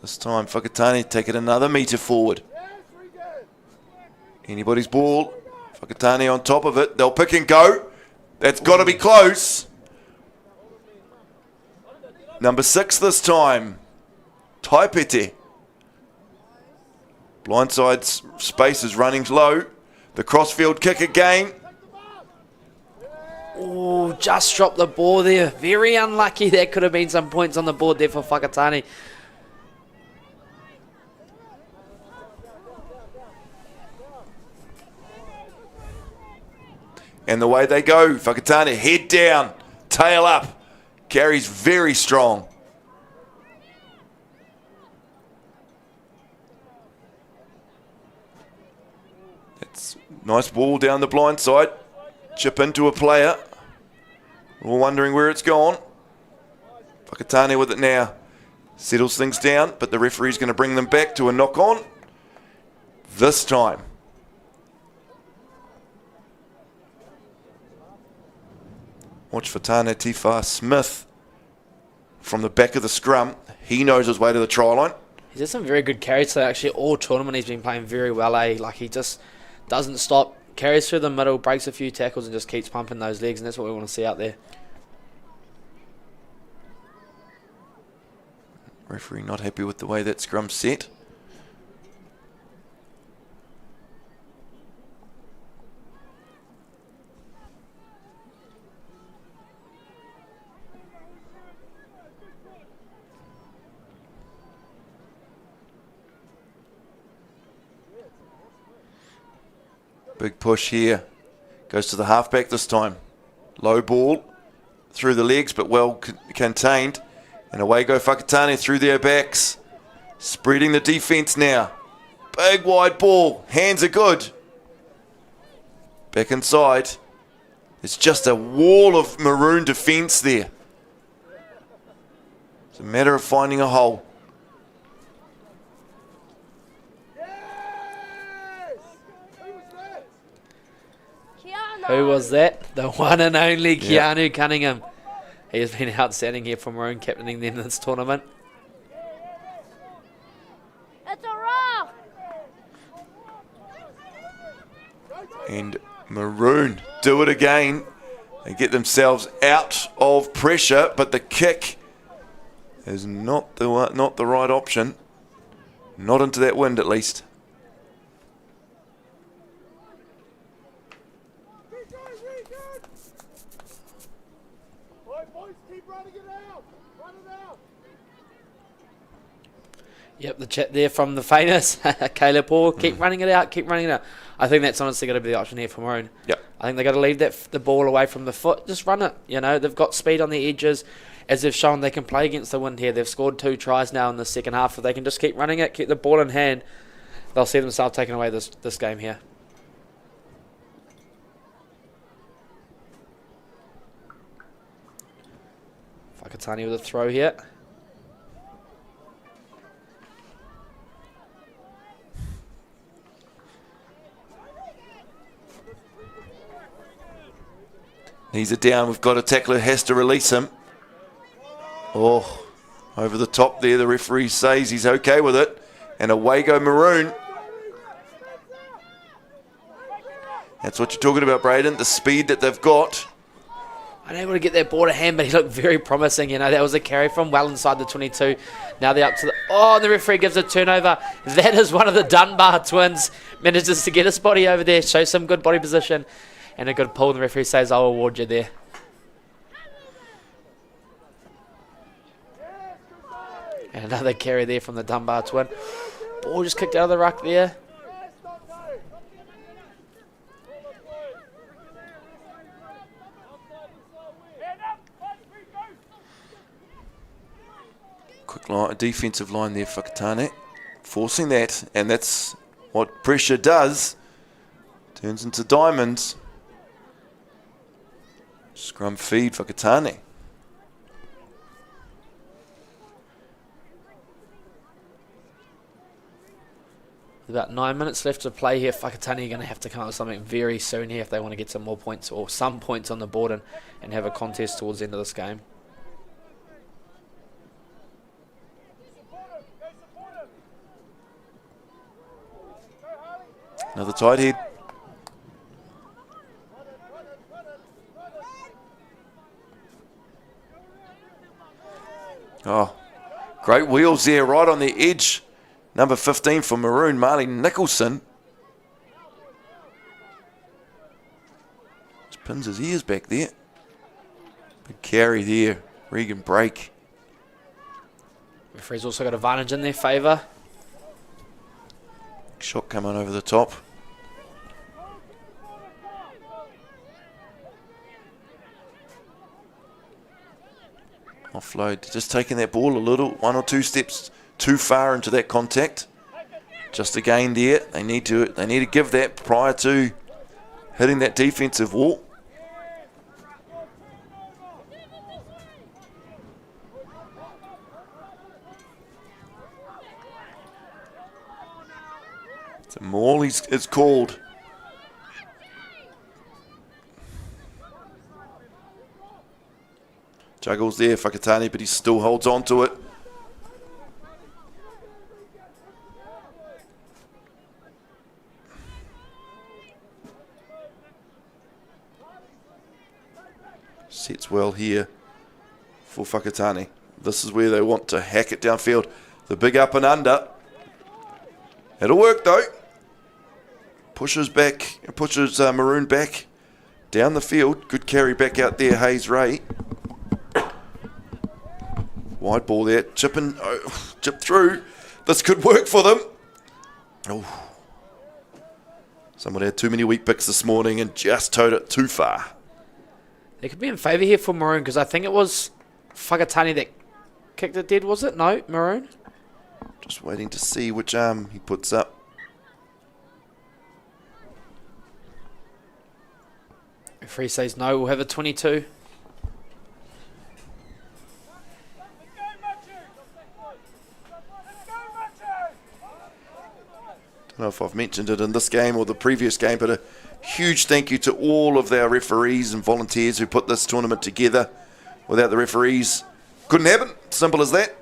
This time, Whakatane take it another metre forward. Anybody's ball. Whakatane on top of it. They'll pick and go. That's got to be close. Number 6 this time. Taipete. Blindside space is running low. The crossfield kick again. Oh, just dropped the ball there. Very unlucky. There could have been some points on the board there for Whakatane. And the way they go, Whakatane head down, tail up. Carries very strong. That's nice ball down the blind side. Chip into a player. We're all wondering where it's gone. Whakatane with it now. Settles things down, but the referee's going to bring them back to a knock-on. This time. Watch for Tane Tifa Smith from the back of the scrum. He knows his way to the try line. He's had some very good carries today. Actually, all tournament he's been playing very well, eh? Like, he just doesn't stop, carries through the middle, breaks a few tackles and just keeps pumping those legs, and that's what we want to see out there. Referee not happy with the way that scrum's set. Big push here. Goes to the halfback this time. Low ball through the legs, but well contained. And away go Whakatane through their backs. Spreading the defence now. Big wide ball. Hands are good. Back inside. It's just a wall of Maroon defence there. It's a matter of finding a hole. Who was that? The one and only Keanu Cunningham. He has been outstanding here for Maroon, captaining them in this tournament. It's a rock. And Maroon do it again. They get themselves out of pressure, but the kick is not the right option. Not into that wind, at least. Yep, the chat there from the famous Caleb Paul. Keep running it out, keep running it out. I think that's honestly going to be the option here for Maroon. Yep. I think they've got to leave the ball away from the foot. Just run it. You know, they've got speed on the edges. As they've shown, they can play against the wind here. They've scored 2 tries now in the second half. If they can just keep running it, keep the ball in hand, they'll see themselves taking away this game here. Whakatane with a throw here. Knees are down. We've got a tackler, has to release him. Oh, over the top there. The referee says he's okay with it. And away go Maroon. That's what you're talking about, Braden. The speed that they've got. Unable to get that ball to hand, but he looked very promising. You know, that was a carry from well inside the 22. Now they're up to the... Oh, and the referee gives a turnover. That is one of the Dunbar twins. Manages to get his body over there, show some good body position. And a good pull, and the referee says, I'll award you there. And another carry there from the Dunbar twin. Ball just kicked out of the ruck there. Quick line, defensive line there for Whakatane. Forcing that, and that's what pressure does. Turns into diamonds. Scrum feed Whakatane. With about 9 minutes left to play here, Whakatane are going to have to come up with something very soon here if they want to get some more points or some points on the board and have a contest towards the end of this game. Another tight head. Oh, great wheels there, right on the edge. Number 15 for Maroon, Marley Nicholson. Just pins his ears back there. Big carry there. Regan break. Referee's also got advantage in their favour. Shot coming over the top. Offload, just taking that ball a little, 1 or 2 steps too far into that contact. Just a gain there. They need to give that prior to hitting that defensive wall. So maul is called. Juggles there, Whakatane, but he still holds on to it. Sets well here for Whakatane. This is where they want to hack it downfield. The big up and under. It'll work though. Pushes back, pushes Maroon back down the field. Good carry back out there, Hayes Ray. Wide ball there, chip through. This could work for them. Oh, someone had too many weak picks this morning and just towed it too far. They could be in favour here for Maroon because I think it was Whakatane that kicked it dead, was it? No, Maroon. Just waiting to see which arm he puts up. Referee says no, we'll have a 22. I don't know if I've mentioned it in this game or the previous game, but a huge thank you to all of our referees and volunteers who put this tournament together. Without the referees, couldn't happen. Simple as that.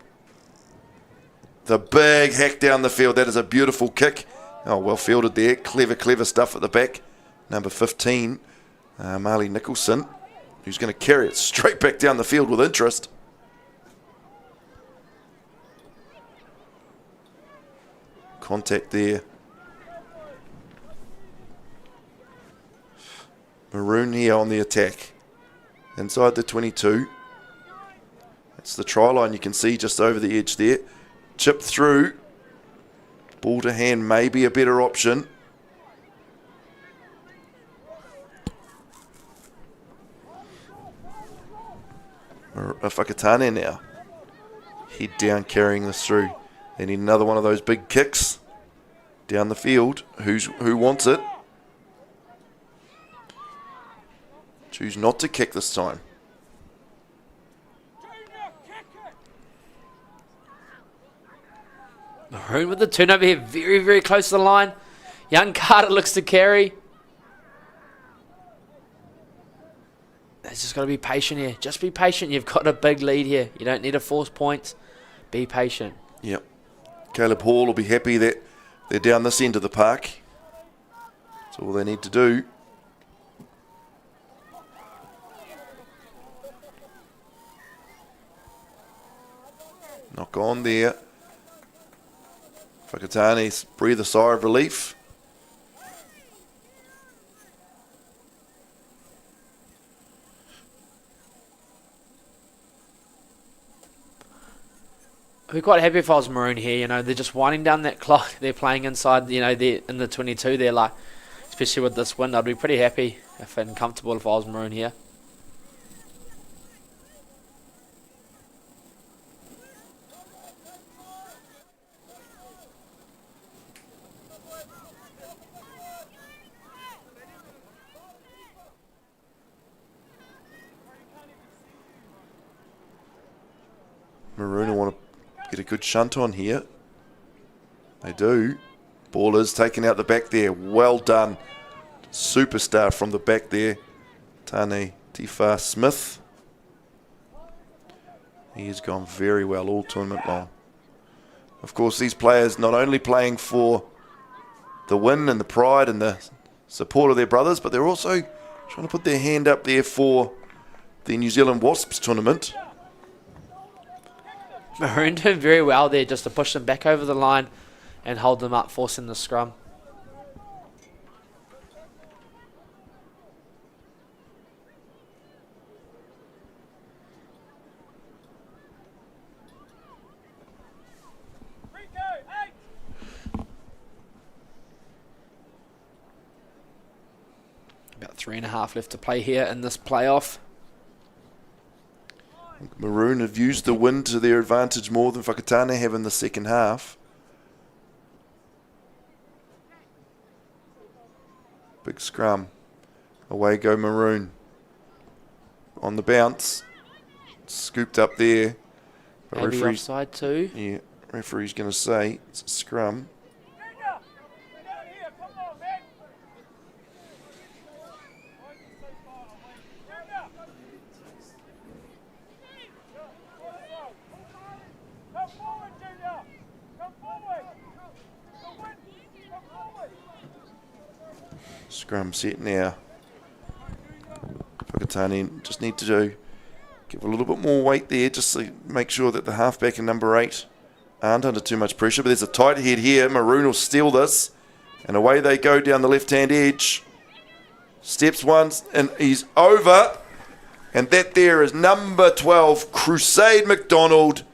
The big hack down the field. That is a beautiful kick. Oh, well fielded there. Clever, clever stuff at the back. Number 15, Marley Nicholson, who's going to carry it straight back down the field with interest. Contact there. Maroon here on the attack. Inside the 22. That's the try line you can see just over the edge there. Chip through. Ball to hand may be a better option. Whakatane now. Head down carrying this through. They need another one of those big kicks down the field. Who wants it? Choose not to kick this time. Maroon with the turnover here, very, very close to the line. Young Carter looks to carry. They've just got to be patient here. Just be patient. You've got a big lead here. You don't need to force points. Be patient. Yep. Caleb Hall will be happy that they're down this end of the park. That's all they need to do. Knock on there. Whakatane's breathe a sigh of relief. I'd be quite happy if I was Maroon here. You know, they're just winding down that clock. They're playing inside, you know, they're in the 22. They're like, especially with this wind, I'd be pretty happy and comfortable if I was Maroon here. Maroon want to get a good shunt on here. They do. Ball is taken out the back there. Well done. Superstar from the back there. Tane Tifa Smith. He has gone very well all tournament long. Of course, these players not only playing for the win and the pride and the support of their brothers, but they're also trying to put their hand up there for the New Zealand Wasps tournament. Maroon doing very well there just to push them back over the line and hold them up, forcing the scrum. About 3.5 left to play here in this playoff. Maroon have used the wind to their advantage more than Whakatane have in the second half. Big scrum. Away go Maroon. On the bounce. Scooped up there. But Maybe offside too. Yeah, referee's going to say it's a scrum. Scrum set now. Whakatane just need to give a little bit more weight there just to make sure that the halfback and number 8 aren't under too much pressure. But there's a tight head here. Maroon will steal this. And away they go down the left-hand edge. Steps once and he's over. And that there is number 12, Crusade McDonald.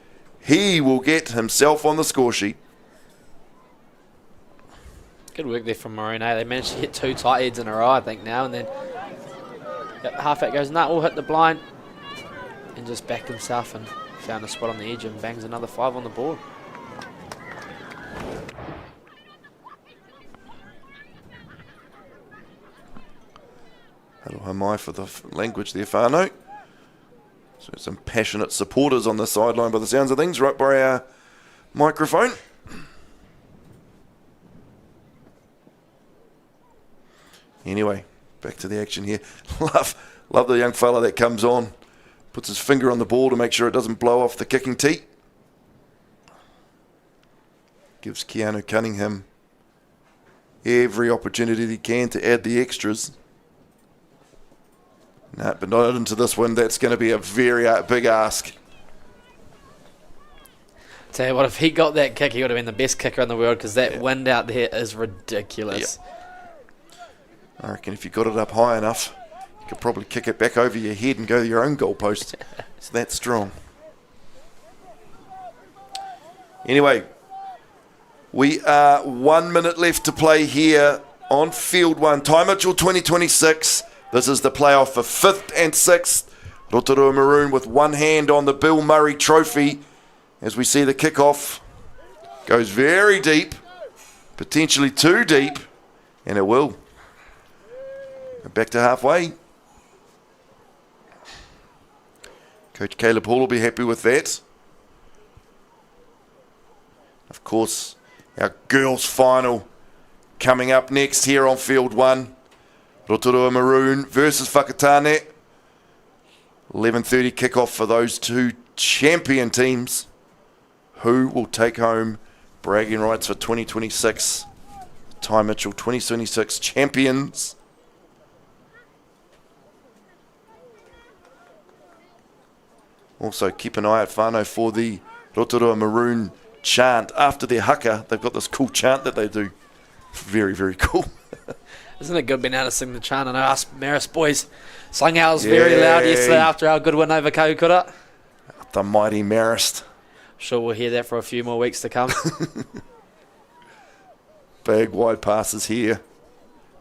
He will get himself on the score sheet. Good work there from Maroon. They managed to hit 2 tight heads in a row, I think, now. And then halfback goes, nah, we'll hit the blind. And just backed himself and found a spot on the edge and bangs another 5 on the board. Hello, mai for the language there, whānau. So some passionate supporters on the sideline by the sounds of things, right by our microphone. Anyway, back to the action here. Love the young fella that comes on, puts his finger on the ball to make sure it doesn't blow off the kicking tee. Gives Keanu Cunningham every opportunity he can to add the extras. Nah, but not into this one. That's going to be a very big ask. Tell you what, if he got that kick, he would have been the best kicker in the world because that wind out there is ridiculous. Yep. I reckon if you got it up high enough, you could probably kick it back over your head and go to your own goalpost. It's that strong. Anyway, we are 1 minute left to play here on field 1. Time Mitchell 2026. This is the playoff for 5th and 6th. Rotorua Maroon with one hand on the Bill Murray Trophy as we see the kickoff. Goes very deep, potentially too deep, and it will. Back to halfway. Coach Caleb Hall will be happy with that. Of course, Our girls' final coming up next here on Field 1. Rotorua Maroon versus Whakatane. 11:30 kickoff for those two champion teams. Who will take home bragging rights for 2026? Ty Mitchell 2026 champions. Also keep an eye out, whānau, for the Rotorua Maroon chant. After their haka, they've got this cool chant that they do. Very, very cool. Isn't it good being able to sing the chant? I know us Marist boys sung ours very loud yesterday after our good win over Kaukura. The mighty Marist. Sure we'll hear that for a few more weeks to come. Big wide passes here.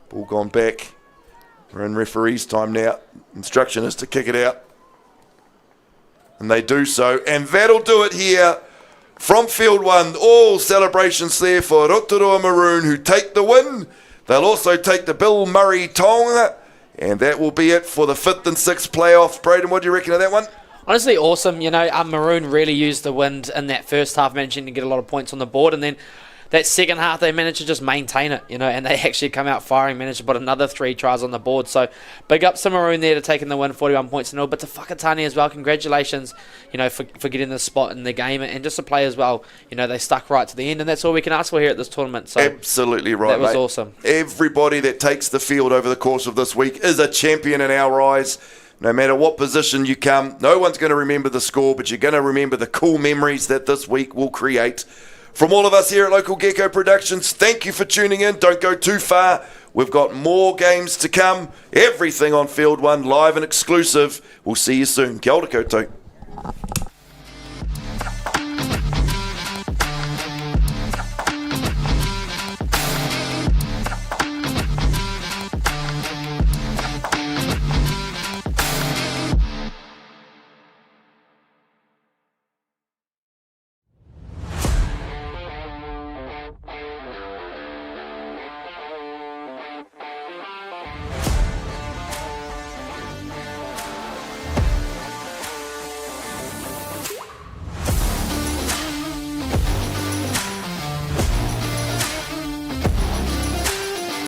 Ball gone back. We're in referee's time now. Instruction is to kick it out. And they do so. And that'll do it here from Field 1. All celebrations there for Rotorua Maroon, who take the win. They'll also take the Bill Murray Tonga. And that will be it for the 5th and 6th playoff. Braden, what do you reckon of that one? Honestly, awesome. You know, Maroon really used the wind in that first half, managing to get a lot of points on the board. And then that second half, they managed to just maintain it, you know, and they actually come out firing, managed to put another 3 tries on the board. So big ups to Maroon there to taking the win, 41 points and all. But to Whakatane as well, congratulations, you know, for getting the spot in the game. And just to play as well, you know, they stuck right to the end. And that's all we can ask for here at this tournament. So absolutely right, that was mate. awesome. Everybody that takes the field over the course of this week is a champion in our eyes. No matter what position you come, no one's going to remember the score, but you're going to remember the cool memories that this week will create. From all of us here at Local Gecko Productions, thank you for tuning in. Don't go too far. We've got more games to come. Everything on Field 1, live and exclusive. We'll see you soon. Kia ora koutou.